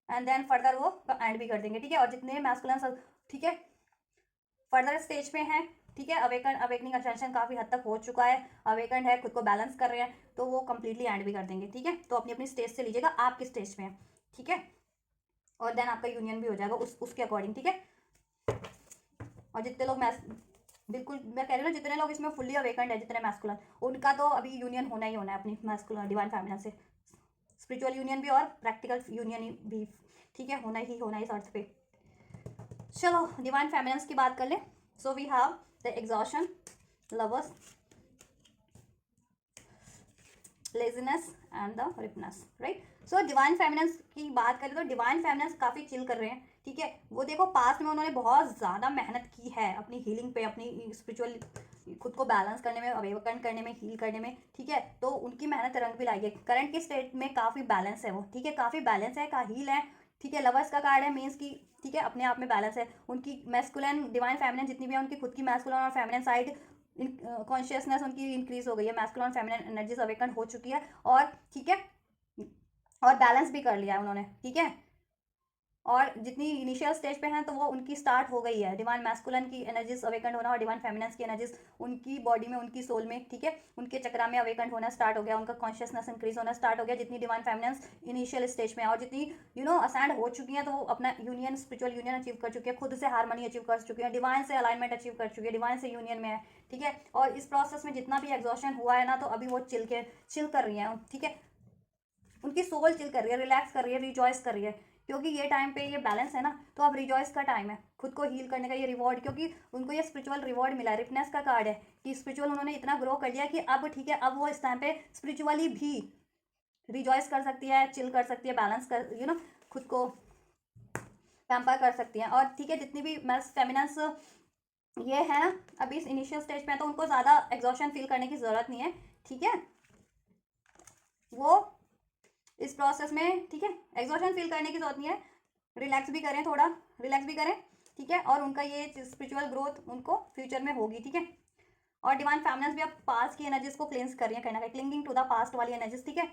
एंड देन फर्दर वो एंड भी कर देंगे, ठीक है। और जितने मैस्कुलिन, ठीक है, फर्दर स्टेज पे हैं, ठीक है, अवेकनिंग असेंशन काफ़ी हद तक हो चुका है, अवेकन है, खुद को बैलेंस कर रहे हैं, तो वो कंप्लीटली एंड भी कर देंगे, ठीक है। तो अपनी अपनी स्टेज से लीजिएगा, आप किस स्टेज में है, ठीक है, और देन आपका यूनियन भी हो जाएगा उसके अकॉर्डिंग, ठीक है। और जितने लोग बिल्कुल मैं कह रही हूँ, जितने लोग इसमें फुल्ली अवेकंड है, जितने मैस्कुलिन, उनका तो अभी यूनियन होना ही होना है अपनी मैस्कुलिन डिवाइन फेमिनिन से, स्पिरिचुअल यूनियन भी और प्रैक्टिकल यूनियन भी, ठीक है, होना ही होना इस अर्थ पे। चलो डिवाइन फेमिनिन की बात कर ले। So we have the exhaustion, lovers, laziness and the ripeness, right. So divine feminine की बात करें तो डिवाइन फेमिनिन काफ़ी चिल कर रहे हैं, ठीक है। वो देखो पास्ट में उन्होंने बहुत ज़्यादा मेहनत की है अपनी हीलिंग पे, अपनी स्पिरिचुअल खुद को बैलेंस करने में, अवेकन करने में, हील करने में, ठीक है। तो उनकी मेहनत रंग भी लाई है, करंट की स्टेट में काफ़ी बैलेंस है वो, ठीक है, काफ़ी बैलेंस है, का हील है, ठीक है। लवर्स का कार्ड है, मीन्स की, ठीक है, अपने आप में बैलेंस है। उनकी मैस्कुलिन डिवाइन फेमिनिन जितनी भी है, उनकी खुद की मैस्कुलिन और फेमिनिन साइड कॉन्शियसनेस उनकी इंक्रीज हो गई है, मैस्कुलिन और फेमिनिन एनर्जीज अवेकन हो चुकी है और ठीक है, और बैलेंस भी कर लिया है उन्होंने, ठीक है। और जितनी इनिशियल स्टेज पे हैं तो वो उनकी स्टार्ट हो गई है, डिवाइन मैस्कुलिन की एनर्जीज अवेकन होना और डिवाइन फेमिनिन की एनर्जीज उनकी बॉडी में, उनकी सोल में, ठीक है, उनके चक्रा में अवेकन होना स्टार्ट हो गया, उनका कॉन्शियसनेस इंक्रीज होना स्टार्ट हो गया, जितनी डिवाइन फेमिनिन इनिशियल स्टेज में है। और जितनी असेंड हो चुकी हैं तो वो अपना यूनियन, स्पिरिचुअल यूनियन अचीव कर चुकी है, खुद से हार्मनी अचीव कर चुकी है, डिवाइन से अलाइनमेंट अचीव कर चुकी है, डिवाइन से यूनियन में है, ठीक है। और इस प्रोसेस में जितना भी एग्जॉशन हुआ है ना, तो अभी वो चिल कर रही है, ठीक है, उनकी सोल चिल कर रही है, रिलैक्स कर रही है, रिजॉइस कर रही है, क्योंकि ये टाइम पे ये बैलेंस है ना, तो अब रिजॉइस का टाइम है, खुद को हील करने का ये रिवॉर्ड, क्योंकि उनको ये स्पिरिचुअल रिवॉर्ड मिला है, रिपनेस का कार्ड है कि स्पिरिचुअल उन्होंने इतना ग्रो कर लिया कि अब ठीक है, अब वो इस टाइम पे स्पिरिचुअली भी रिजॉइस कर सकती है, चिल कर सकती है, बैलेंस कर खुद को पैम्पर कर सकती हैं। और ठीक है, जितनी भी मैस फेमिनिन्स ये है ना अभी इस इनिशियल स्टेज पे है, तो उनको ज़्यादा एग्जॉशन फील करने की ज़रूरत नहीं है, ठीक है, वो इस प्रोसेस में, ठीक है, एग्जॉशन फील करने की जरूरत नहीं है, रिलैक्स भी करें, थोड़ा रिलैक्स भी करें, ठीक है। और उनका ये स्पिरिचुअल ग्रोथ उनको फ्यूचर में होगी, ठीक है। और डिवाइन फेमिनिन भी अब पास्ट की एनर्जीज को क्लेंस कर रही है कहीं ना कहीं, क्लिंगिंग टू द पास्ट वाली एनर्जीज, ठीक है,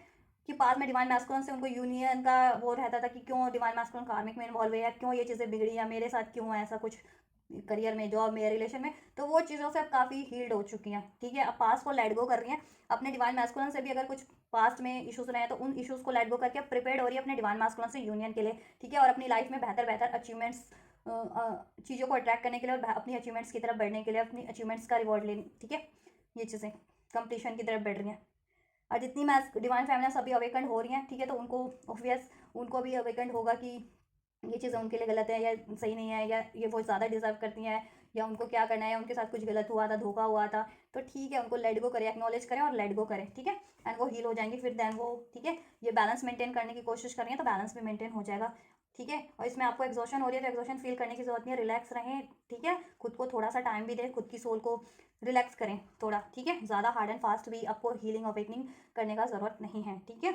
कि पास्ट में डिवाइन मैस्कुलिन से उनको यूनियन का वो रहता था कि क्यों डिवाइन मैस्कुलिन कार्मिक में इन्वॉल्व है, या क्यों ये चीज़ें बिगड़ी, या मेरे साथ क्यों है ऐसा कुछ करियर में, जॉब में, रिलेशन में, तो वो चीज़ों से अब काफ़ी हील्ड हो चुकी हैं, ठीक है। अब पास्ट को लेट गो कर रही हैं, अपने डिवाइन मैस्कुलिन से भी अगर कुछ पास्ट में इशूज़ रहे हैं तो उन इशूज़ को लेट गो करके अब प्रिपेयर हो रही है अपने डिवाइन मैस्कुलिन से यूनियन के लिए, ठीक है। और अपनी लाइफ में बेहतर बेहतर अचीवमेंट्स, चीज़ों को अट्रैक्ट करने के लिए और अपनी अचीवमेंट्स की तरफ बढ़ने के लिए, अपनी अचीवमेंट्स का रिवॉर्ड लेने, ठीक है, ये चीज़ें कंप्लीशन की तरफ बढ़ रही हैं। और जितनी मैस डिवाइन फेमिनिन अभी अवेकंड हो रही हैं, ठीक है, तो उनको ऑब्वियस उनको भी अवेकंड होगा कि ये चीज़ें उनके लिए गलत है या सही नहीं है, या ये बहुत ज़्यादा डिजर्व करती हैं, या उनको क्या करना है, या उनके साथ कुछ गलत हुआ था, धोखा हुआ था, तो ठीक है, उनको लेट गो करें, एक्नॉलेज करें और लेट गो करें, ठीक है, एंड वो हील हो जाएंगी फिर देन वो, ठीक है, ये बैलेंस मेंटेन करने की कोशिश कर रही हैं तो बैलेंस भी मेंटेन हो जाएगा, ठीक है। और इसमें आपको एग्जॉशन हो रही है तो एग्जॉशन फील करने की जरूरत नहीं है, रिलैक्स रहें, ठीक है। खुद को थोड़ा सा टाइम भी दें, खुद की सोल को रिलैक्स करें थोड़ा, ठीक है। ज़्यादा हार्ड एंड फास्ट भी आपको हीलिंग अवेकनिंग करने का ज़रूरत नहीं है, ठीक है।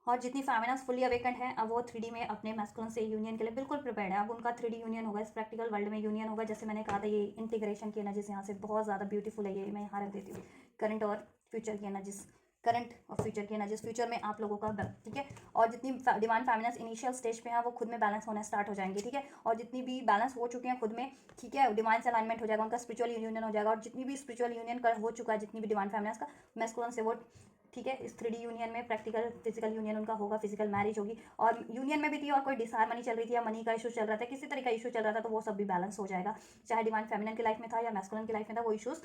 और जितनी फेमिनास फुली अवेकेंड है अब वो 3D में अपने मैस्कुलिन से यूनियन के लिए बिल्कुल प्रिपेयर्ड है। अब उनका 3D यूनियन होगा, इस प्रैक्टिकल वर्ल्ड में यूनियन होगा। जैसे मैंने कहा था ये इंटीग्रेशन की एनर्जीज यहाँ से बहुत ज़्यादा ब्यूटीफुल है, ये मैं यहाँ रख देती हूँ। करंट और फ्यूचर की एनर्जीज, करंट और फ्यूचर की एनर्जीज, फ्यूचर में आप लोगों का, ठीक है। और जितनी डिवाइन फेमिनस इनिशियल स्टेज पे है वो खुद में बैलेंस होना स्टार्ट हो जाएंगे, ठीक है। और जितनी भी बैलेंस हो चुके हैं खुद में, ठीक है, डिवाइन से अलाइनमेंट हो जाएगा, उनका स्पिरिचुअल यूनियन हो जाएगा। और जितनी भी स्पिरिचुअल यूनियन कर हो चुका है, जितनी भी डिवाइन फेमिनस का मैस्कुलिन से वो, ठीक है, इस 3D यूनियन में प्रैक्टिकल फिजिकल यूनियन उनका होगा, फिजिकल मैरिज होगी। और यूनियन में भी थी और कोई डिसहार्मनी चल रही थी या मनी का इशू चल रहा था, किसी तरह का इशू चल रहा था, तो वो सब भी बैलेंस हो जाएगा। चाहे डिवाइन फेमिनिन की लाइफ में था या मैस्कुलिन की लाइफ में था, वो इशूज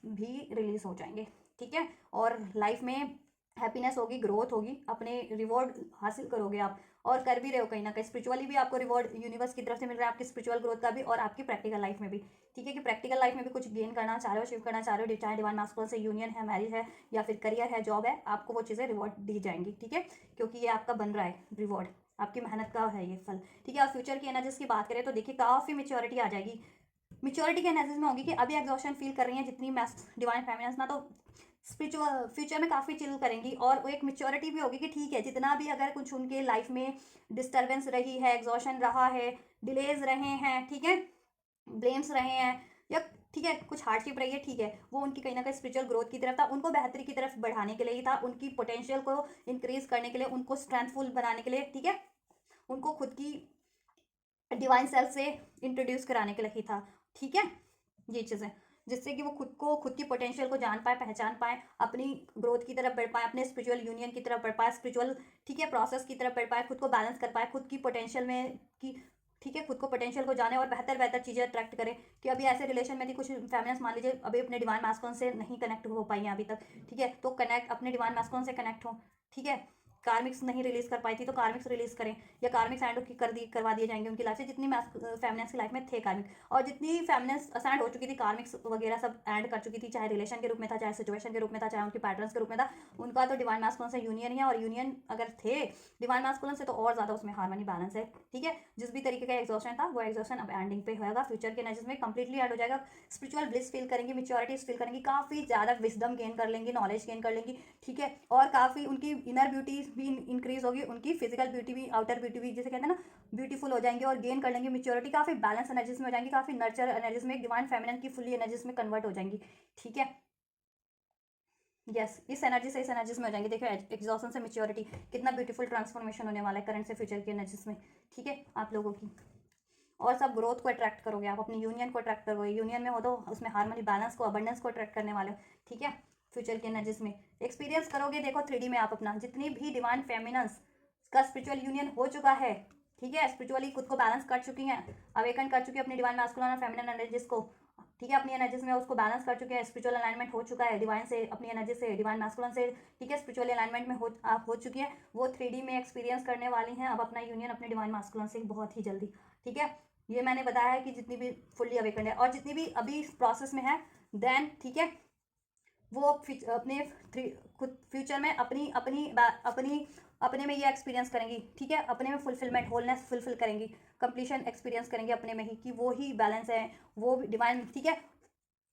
भी रिलीज हो जाएंगे, ठीक है। और लाइफ में हैप्पीनेस होगी, ग्रोथ होगी, अपने रिवॉर्ड हासिल करोगे आप, और कर भी रहे हो कहीं ना कहीं। स्पिरिचुअली भी आपको रिवॉर्ड यूनिवर्स की तरफ से मिल रहा है, आपकी स्पिरिचुअल ग्रोथ का भी और आपकी प्रैक्टिकल लाइफ में भी, ठीक है। कि प्रैक्टिकल लाइफ में भी कुछ गेन करना चाह रहे हो, अचीव करना चाह रहे हो, चाहे डिवाइन मैस्कुलिन से यूनियन है, मैरिज है, या फिर करियर है, जॉब है, आपको वो चीज़ें रिवॉर्ड दी जाएंगी, ठीक है। क्योंकि ये आपका बन रहा है रिवॉर्ड, आपकी मेहनत का है ये फल, ठीक है। और फ्यूचर की एनर्जीज की बात करें तो देखिए काफ़ी मेच्योरिटी आ जाएगी। मेच्योरिटी के एनर्जीज में होगी कि अभी एग्जॉशन फील कर रही हैं जितनी डिवाइन फेमिनिन्स ना, तो स्पिरिचुअल फ्यूचर में काफ़ी चिल करेंगी। और वो एक मेच्योरिटी भी होगी कि ठीक है, जितना भी अगर कुछ उनके लाइफ में डिस्टर्बेंस रही है, एग्जॉशन रहा है, डिलेज रहे हैं, ठीक है, ब्लेम्स रहे हैं, या ठीक है कुछ हार्डशिप रही है, ठीक है, वो उनकी कहीं ना कहीं स्पिरिचुअल ग्रोथ की तरफ था, उनको बेहतरी की तरफ बढ़ाने के लिए ही था, उनकी पोटेंशियल को इंक्रीज करने के लिए, उनको स्ट्रेंथफुल बनाने के लिए, ठीक है, उनको खुद की डिवाइन सेल्फ से इंट्रोड्यूस कराने के लिए ही था, ठीक है। ये चीज़ें जिससे कि वो खुद को, खुद की पोटेंशियल को जान पाए, पहचान पाए, अपनी ग्रोथ की तरफ बढ़ पाए, अपने स्पिरिचुअल यूनियन की तरफ बढ़ पाए, स्पिरिचुअल, ठीक है, प्रोसेस की तरफ बढ़ पाए, खुद को बैलेंस कर पाए, खुद की पोटेंशियल में की, ठीक है, खुद को पोटेंशियल को जाने और बेहतर बेहतर चीज़ें अट्रैक्ट करें। कि अभी ऐसे रिलेशन में थी कुछ फेमिनिन्स, मान लीजिए अभी अपने डिवाइन मैस्कुलिन से नहीं कनेक्ट हो पाई हैं अभी तक, ठीक है, तो कनेक्ट अपने डिवाइन मैस्कुलिन से कनेक्ट हो, ठीक है। कार्मिक्स नहीं रिलीज कर पाई थी तो कार्मिक्स रिलीज करें, या कार्मिक्स एंड करवा दिए जाएंगे उनकी लाइफ से, जितनी फेमिनिन्स की लाइफ में थे कार्मिक। और जितनी फेमिनिन्स असाइंड हो चुकी थी, कार्मिक्स वगैरह सब एंड कर चुकी थी, चाहे रिलेशन के रूप में था, चाहे सिचुएशन के रूप में था, चाहे उनकी पैटर्न्स के रूप में था, उनका तो डिवाइन मैस्कुलिन से यूनियन ही है। और यूनियन अगर थे डिवाइन मैस्कुलिन से तो और ज़्यादा उसमें हार्मनी बैलेंस है, ठीक है। जिस भी तरीके का एग्जॉशन था वो एग्जॉशन अब एंडिंग पे होगा, फ्यूचर के एनर्जीज में कंप्लीटली एड हो जाएगा। स्पिरिचुअल ब्लिस फील करेंगी, मेच्योरिटीज फील करेंगी, काफ़ी ज़्यादा विजडम गेन कर लेंगी, नॉलेज गेन कर लेंगी, ठीक है। और काफ़ी उनकी इनर ब्यूटी भी इंक्रीज होगी, उनकी फिजिकल ब्यूटी भी, आउटर ब्यूटी भी, जैसे कहते हैं ना, ब्यूटीफुल हो जाएंगे और गेन कर लेंगे मेच्योरिटी, काफ़ी बैलेंस एनर्जीज में हो जाएंगी, काफ़ी नर्चर एनर्जीज में, डिवाइन फेमिनिन की फुली एनर्जीज में कन्वर्ट हो जाएंगी, ठीक है। यस, इस एनर्जी से इस एनर्जीज में हो जाएंगे। देखो एग्जॉशन से मेच्योरिटी, कितना ब्यूटीफुल ट्रांसफॉर्मेशन होने वाला है करंट से फ्यूचर की एनर्जीज में, ठीक है, आप लोगों की। और सब ग्रोथ को अट्रैक्ट करोगे आप, अपनी यूनियन को अट्रैक्ट करोगे, यूनियन में हो तो उसमें हार्मनी, बैलेंस को, अबंडेंस को अट्रैक्ट करने वाले हो, ठीक है। फ्यूचर की एनर्जीज में एक्सपीरियंस करोगे। देखो 3D में आप अपना जितनी भी डिवाइन फेमिनिन्स का स्पिरिचुअल यूनियन हो चुका है, ठीक है, स्पिरिचुअली खुद को बैलेंस कर चुकी हैं, अवेकन कर चुकी है अपनी डिवाइन मैस्कुलिन और फेमिनिन एनर्जीज को, ठीक है, अपनी एनर्जीज में उसको बैलेंस कर चुके हैं, स्पिरिचुअल अलाइनमेंट हो चुका है डिवाइन से, अपनी एनर्जी से, डिवाइन मैस्कुलिन से, ठीक है, स्पिरिचुअल अलाइनमेंट में हो चुकी है, वो 3D में एक्सपीरियंस करने वाली हैं अब अपना यूनियन अपने डिवाइन मैस्कुलिन से बहुत ही जल्दी, ठीक है। ये मैंने बताया है कि जितनी भी फुल्ली अवेकन है और जितनी भी अभी प्रोसेस में है, देन ठीक है, वो अपने खुद फ्यूचर में अपनी अपनी अपनी अपने में ये एक्सपीरियंस करेंगी, ठीक है, अपने में फुलफिलमेंट, होलनेस फुलफिल करेंगी, कंप्लीशन एक्सपीरियंस करेंगे अपने में ही, कि वो ही बैलेंस है, वो डिवाइन, ठीक है।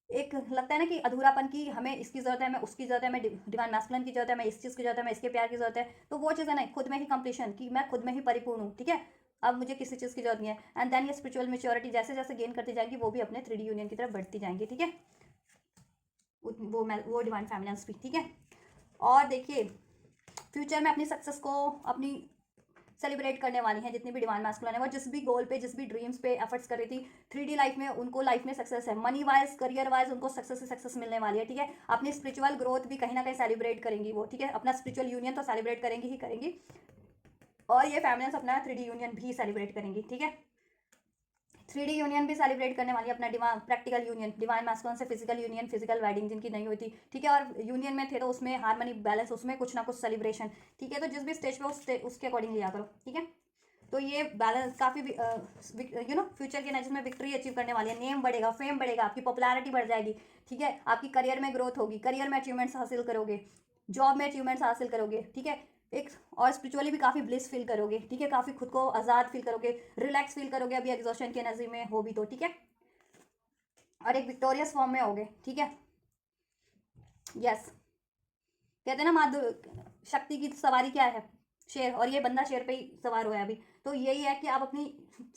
एक लगता है ना कि अधूरापन की, हमें इसकी ज़रूरत है, हमें उसकी ज़रूरत है, हमें डिवाइन मैस्कुलिन की ज़रूरत है, हमें इस चीज़ की ज़रूरत है, हमें इसके प्यार की ज़रूरत है, तो वो चीज़ है ना खुद में ही कंप्लीशन, कि मैं खुद में ही परिपूर्ण हूँ, ठीक है, अब मुझे किसी चीज़ की जरूरत नहीं है। एंड देन ये स्पिरिचुअल मेच्योरिटी जैसे जैसे गेन करती जाएंगी वो भी अपने 3D यूनियन की तरफ बढ़ती जाएंगी, ठीक है, वो डिवाइन फेमिनिन्स भी, ठीक है। और देखिए फ्यूचर में अपनी सक्सेस को अपनी सेलिब्रेट करने वाली हैं जितनी भी डिवाइन मैस्कुलिन है, वो जिस भी गोल पे, जिस भी ड्रीम्स पे एफर्ट्स कर रही थी 3D लाइफ में, उनको लाइफ में सक्सेस है, मनी वाइज, करियर वाइज उनको सक्सेस से सक्सेस मिलने वाली है, ठीक है। अपनी स्पिरिचुअल ग्रोथ भी कहीं ना कहीं सेलिब्रेट करेंगी वो, ठीक है, अपना स्पिरिचुअल यूनियन तो सेलिब्रेट करेंगी ही करेंगी, और ये फेमिनिन्स अपना 3D यूनियन भी सेलिब्रेट करेंगी, ठीक है। 3D यूनियन भी सेलिब्रेट करने वाली है अपना, divine practical union, divine masculine से फिजिकल यूनियन, फिजिकल वेडिंग जिनकी नहीं हुई थी, ठीक है, और यूनियन में थे तो उसमें हार्मनी बैलेंस, उसमें कुछ ना कुछ सेलिब्रेशन, ठीक है। तो जिस भी स्टेज पे उसके अकॉर्डिंग लिया करो, ठीक है। तो ये बैलेंस काफ़ी फ्यूचर के एनर्जी में विक्ट्री अचीव करने वाली है, नेम बढ़ेगा, फेम बढ़ेगा, आपकी पॉपुलैरिटी बढ़ जाएगी, ठीक है, आपकी करियर में ग्रोथ होगी, करियर में अचीवमेंट्स हासिल करोगे, जॉब में अचीवमेंट्स हासिल करोगे, ठीक है, एक और स्पिरिचुअली भी काफ़ी ब्लिस फील करोगे, ठीक है, काफ़ी खुद को आज़ाद फील करोगे, रिलैक्स फील करोगे अभी एग्जॉशन की एनर्जी में हो भी तो, ठीक है, और एक विक्टोरियस फॉर्म में होगे, ठीक है। यस, कहते हैं ना माँ शक्ति की सवारी क्या है, शेर, और ये बंदा शेर पे ही सवार हुआ है अभी। तो यही है कि आप अपनी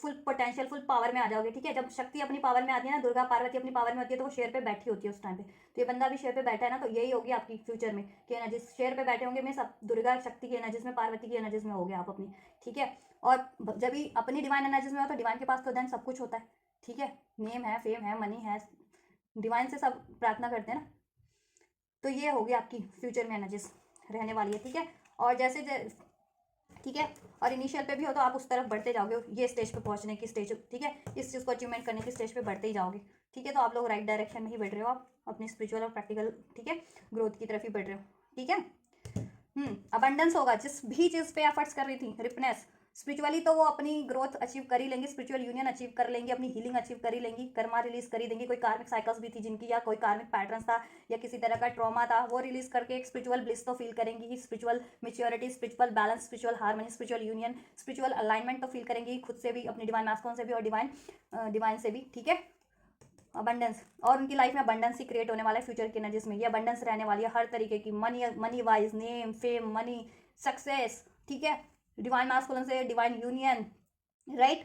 फुल पोटेंशियल, फुल पावर में आ जाओगे, ठीक है। जब शक्ति अपनी पावर में आती है ना, दुर्गा पार्वती अपनी पावर में होती है, तो वो शेर पे बैठी होती है उस टाइम पे। तो ये बंदा अभी शेर पे बैठा है ना, तो यही होगी आपकी फ्यूचर में कि एनर्जी शेर पे बैठे होंगे, मैं सब दुर्गा शक्ति की एनर्जीज में, पार्वती की एनर्जीज में हो गया आप अपनी, ठीक है। और जब भी अपनी डिवाइन एनर्जीज में हो तो डिवाइन के पास तो देन सब कुछ होता है, ठीक है, नेम है, फेम है, मनी है, डिवाइन से सब प्रार्थना करते हैं ना। तो ये होगी आपकी फ्यूचर में एनर्जीज रहने वाली है, ठीक है। और जैसे ठीक है, और इनिशियल पे भी हो तो आप उस तरफ बढ़ते जाओगे, ये स्टेज पे पहुंचने की स्टेज, ठीक है, इस चीज़ को अचीवमेंट करने की स्टेज पे बढ़ते ही जाओगे, ठीक है। तो आप लोग राइट डायरेक्शन में ही बढ़ रहे हो, आप अपनी स्पिरिचुअल और प्रैक्टिकल, ठीक है, ग्रोथ की तरफ ही बढ़ रहे हो, ठीक है। अबंडेंस होगा जिस भी चीज़ पे एफर्ट्स कर रही थी, रिपनेस स्पिरिचुअली, तो वो अपनी ग्रोथ अचीव कर ही लेंगी, स्पिरिचुअल यूनियन अचीव कर लेंगी, अपनी हीलिंग अचीव कर ही लेंगी, कर्मा रिलीज कर ही देंगी। कोई कार्मिक साइकिल्स भी थी जिनकी, या कोई कार्मिक पैटर्न्स था, या किसी तरह का ट्रॉमा था, वो रिलीज करके एक स्पिरिचुअल ब्लिस तो फील करेंगी, spiritual maturity, spiritual balance, spiritual harmony, spiritual union, spiritual alignment तो फील करेंगी खुद से भी, अपनी डिवाइन मैस्कुलिन से भी और डिवाइन से भी, ठीक है। अबंडेंस, और उनकी लाइफ में अबंडेंस ही क्रिएट होने वाला है फ्यूचर की एनर्जीज में। ये अबंडेंस रहने वाली है हर तरीके की, money wise, name, fame, money, success, ठीक है, डिवाइन मैस्कुलिन से divine union, right,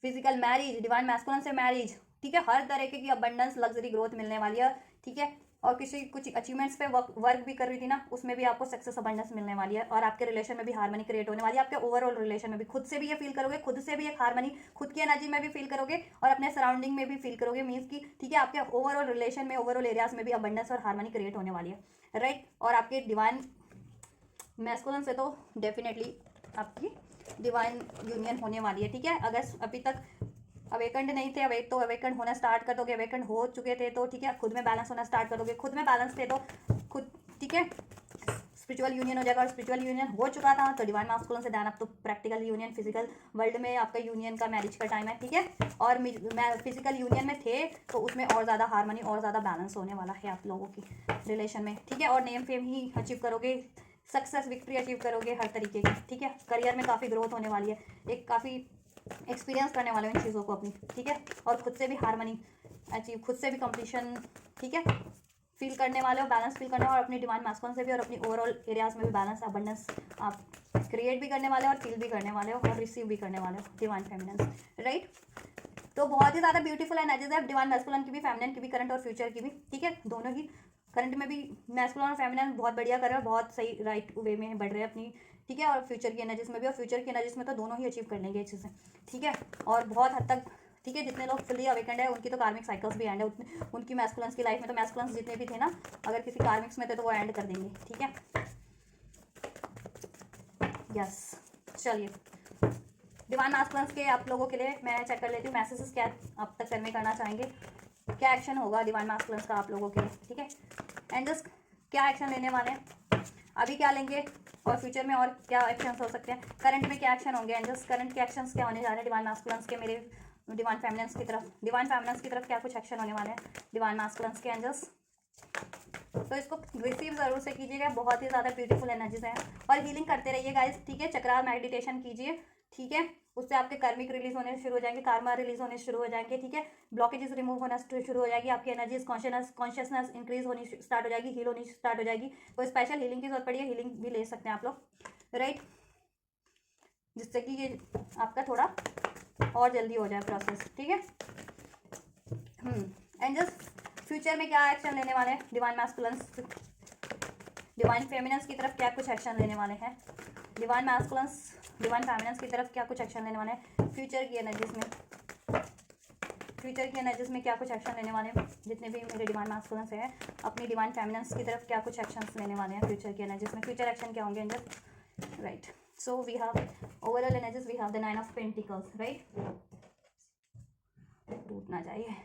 physical marriage, divine masculine से मैरिज, ठीक है, हर तरीके की अबंडेंस, लग्जरी ग्रोथ मिलने वाली है, ठीक है। और किसी कुछ अचीवमेंट्स पे वर्क भी कर रही थी ना, उसमें भी आपको सक्सेस अबंडेंस मिलने वाली है, और आपके रिलेशन में भी हार्मनी क्रिएट होने वाली है, आपके ओवरऑल रिलेशन में भी खुद से भी ये फील करोगे, खुद से भी एक हार्मनी, खुद की एनर्जी में भी फील करोगे, और अपने सराउंडिंग में भी फील करोगे, मीन्स की, ठीक है, आपके ओवरऑल रिलेशन में, ओवरऑल एरियाज में भी अबंडेंस और हार्मनी क्रिएट होने वाली है, राइट। और आपके डिवाइन मैस्कुलिन से तो डेफिनेटली आपकी डिवाइन यूनियन होने वाली है, ठीक है। अगर अभी तक अवेकंड नहीं थे, तो अवेकंड होना स्टार्ट कर दोगे, अवेकंड हो चुके थे तो ठीक है, खुद में बैलेंस होना स्टार्ट कर दोगे, खुद में बैलेंस थे तो खुद, ठीक है, स्पिरिचुअल यूनियन हो जाएगा। और स्पिरिचुअल यूनियन हो चुका था तो डिवाइन मैस्कुलिन से ध्यान, अब तो प्रैक्टिकल यूनियन, फिजिकल वर्ल्ड में आपका यूनियन का, मैरिज का टाइम है, ठीक है। और मैं फिजिकल यूनियन में थे तो उसमें और ज़्यादा हार्मनी, और ज़्यादा बैलेंस होने वाला है आप लोगों की रिलेशन में, ठीक है। और नेम फेम ही अचीव करोगे, सक्सेस विक्ट्री अचीव करोगे हर तरीके की, ठीक है। करियर में काफ़ी ग्रोथ होने वाली है, एक काफ़ी एक्सपीरियंस करने वाले हो इन चीज़ों को अपनी, ठीक है। और खुद से भी हार्मनी अचीव, खुद से भी कंप्लीशन, ठीक है, फील करने वाले हो, बैलेंस फील करने वाले, और अपनी डिवाइन मैस्कुलिन से भी और अपनी ओवरऑल एरियाज में भी बैलेंस, अबंडेंस आप क्रिएट भी करने वाले हो, और फील भी करने वाले हो, और रिसीव भी करने वाले हो डिवाइन फेमिनिन, राइट। तो बहुत ही ज़्यादा ब्यूटीफुल एनर्जीज है डिवाइन मैस्कुलिन की भी, फेमिनिन की भी, करंट और फ्यूचर की भी, ठीक है, दोनों ही। करंट में भी मैस्कुलिन और फेमिनिन बहुत बढ़िया कर रहे हो, बहुत सही राइट वे में बढ़ रहे हैं अपनी, ठीक है। और फ्यूचर की एनर्जीज में भी, और फ्यूचर की एनर्जीज में तो दोनों ही अचीव कर लेंगे ये चीज़ें, ठीक है। और बहुत हद तक, ठीक है, जितने लोग फुली अवेकेंड है उनकी तो कार्मिक साइकिल्स भी एंड है, उनकी मैस्कुलिन्स की लाइफ में तो मैस्कुलिन्स जितने भी थे ना, अगर किसी कार्मिक्स में थे तो वो एंड कर देंगे, ठीक है। यस, चलिए, डिवाइन मैस्कुलिन्स के आप लोगों के लिए मैं चेक कर लेती हूँ मैसेजेस क्या अब तक करने करना चाहेंगे, क्या एक्शन होगा डिवाइन मैस्कुलिन्स का आप लोगों के लिए, ठीक है। एंजल्स क्या एक्शन लेने वाले हैं, अभी क्या लेंगे, और फ्यूचर में और क्या एक्शंस हो सकते हैं, करंट में क्या एक्शन होंगे एंजल्स, करंट के एक्शंस क्या होने जा रहे हैं डिवाइन मैस्कुलिन्स के, मेरे डिवाइन फेमिनिन्स की तरफ, डिवाइन फेमिनिन्स की तरफ क्या कुछ एक्शन होने वाले हैं डिवाइन मैस्कुलिन्स के एंजल्स। तो इसको रिसीव जरूर से कीजिएगा, बहुत ही ज़्यादा ब्यूटीफुल एनर्जीज हैं, और हीलिंग करते रहिए गाइस, ठीक है। चक्रा मेडिटेशन कीजिए, ठीक है, उससे आपके कार्मिक रिलीज होने शुरू हो जाएंगे, कार्मा रिलीज होने शुरू हो जाएंगे, ठीक है। ब्लॉकेजेस रिमूव होना शुरू हो जाएगी, आपकी एनर्जीज, कॉन्शियसनेस इंक्रीज होनी स्टार्ट हो जाएगी, हील होनी स्टार्ट हो जाएगी। कोई स्पेशल हीलिंग की जरूरत पड़ी है, हीलिंग भी ले सकते हैं आप लोग, राइट, जिससे कि ये आपका थोड़ा और जल्दी हो जाए प्रोसेस, ठीक है। एंजल्स फ्यूचर में क्या एक्शन लेने वाले हैं डिवाइन मैस्कुलिन्स, डिवाइन फेमिनिन्स की तरफ क्या कुछ एक्शन लेने वाले हैं, डिवाइन मैस्कुलिन्स डिवाइन फेमिनिन्स की तरफ क्या कुछ एक्शन लेने वाले हैं फ्यूचर की एनर्जीज में, फ्यूचर की एनर्जीज में क्या कुछ एक्शन लेने वाले हैं, जितने भी मेरे डिवाइन मैस्कुलिन्स हैं अपनी डिवाइन फेमिनिन्स की तरफ क्या कुछ एक्शंस लेने वाले हैं फ्यूचर की एनर्जीज में, फ्यूचर एक्शन क्या होंगे angel, right. So we have overall energies, we have the 9 of pentacles, right, टूट ना जाइए।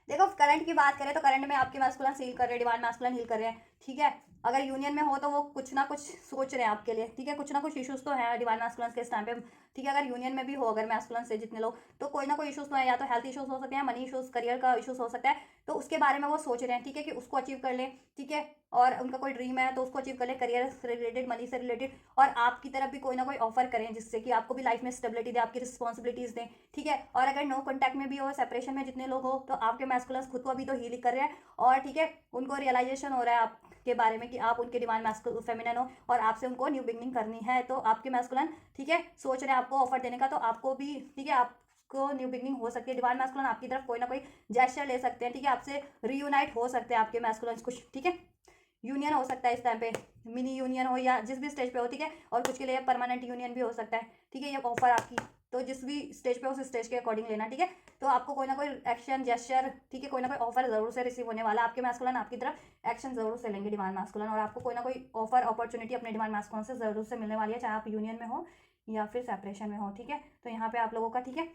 देखो करंट की बात करें तो करंट में आपके मैस्कुलिन हील कर रहे हैं, डिवाइन मैस्कुलिन हील कर रहे हैं, ठीक है। अगर यूनियन में हो तो वो कुछ ना कुछ सोच रहे हैं आपके लिए, ठीक है, कुछ ना कुछ इश्यूज तो है डिवाइन मैस्कुलिन के इस टाइम पे, ठीक है। अगर यूनियन में भी हो अगर मैस्कुलिन से जितने लोग, तो कोई ना कोई इशूज़ तो है, या तो हेल्थ इशूज़ हो सकते हैं, मनी इशूज़, करियर का इशूज़ हो सकता है, तो उसके बारे में वो सोच रहे हैं, ठीक है, कि उसको अचीव कर लें, ठीक है। और उनका कोई ड्रीम है तो उसको अचीव कर लें, करियर से रिलेटेड, मनी से रिलेटेड, और आपकी तरफ भी कोई ना कोई ऑफर करें जिससे कि आपको भी लाइफ में स्टेबिलिटी दे, आपकी रिस्पॉन्सिबिलिटीज़ दें, ठीक है। और अगर नो कॉन्टैक्ट में भी हो, सेपरेशन में जितने लोग हो, तो आपके मैस्कुलस खुद को अभी तो हील कर रहे हैं, और ठीक है, उनको रियलाइजेशन हो रहा है आपके बारे में कि आप उनके डिवाइन मैस्कुलिन फेमिनिन हो, और आपसे उनको न्यू बिगनिंग करनी है, तो आपके मैस्कुलिन, ठीक है, सोच रहे हैं आपको ऑफर देने का, तो आपको भी, ठीक है, आपको न्यू बिगनिंग हो सकती है। डिवाइन मैस्कुलिन आपकी तरफ कोई ना कोई जेस्चर ले सकते हैं, ठीक है, आपसे रीयूनाइट हो सकते हैं आपके मैस्कुलिन कुछ, ठीक है। यूनियन हो सकता है इस टाइम पे, मिनी यूनियन हो या जिस भी स्टेज पे हो, ठीक है। और कुछ के लिए परमानेंट यूनियन भी हो सकता है, ठीक है। ये ऑफर आपकी, तो जिस भी स्टेज पे उस स्टेज के अकॉर्डिंग लेना, ठीक है। तो आपको कोई ना कोई एक्शन जेस्चर, ठीक है, कोई ना कोई ऑफर जरूर से रिसीव होने वाला है। आपके मैस्कुलिन आपकी तरफ एक्शन जरूर से लेंगे डिवाइन मैस्कुलिन, और आपको कोई ना कोई ऑफर अपॉर्चुनिटी अपने डिवाइन मैस्कुलिन से जरूर से मिलने वाली है, चाहे आप यूनियन में हो या फिर सेपरेशन में हो, ठीक है। तो यहाँ पे आप लोगों का, ठीक है,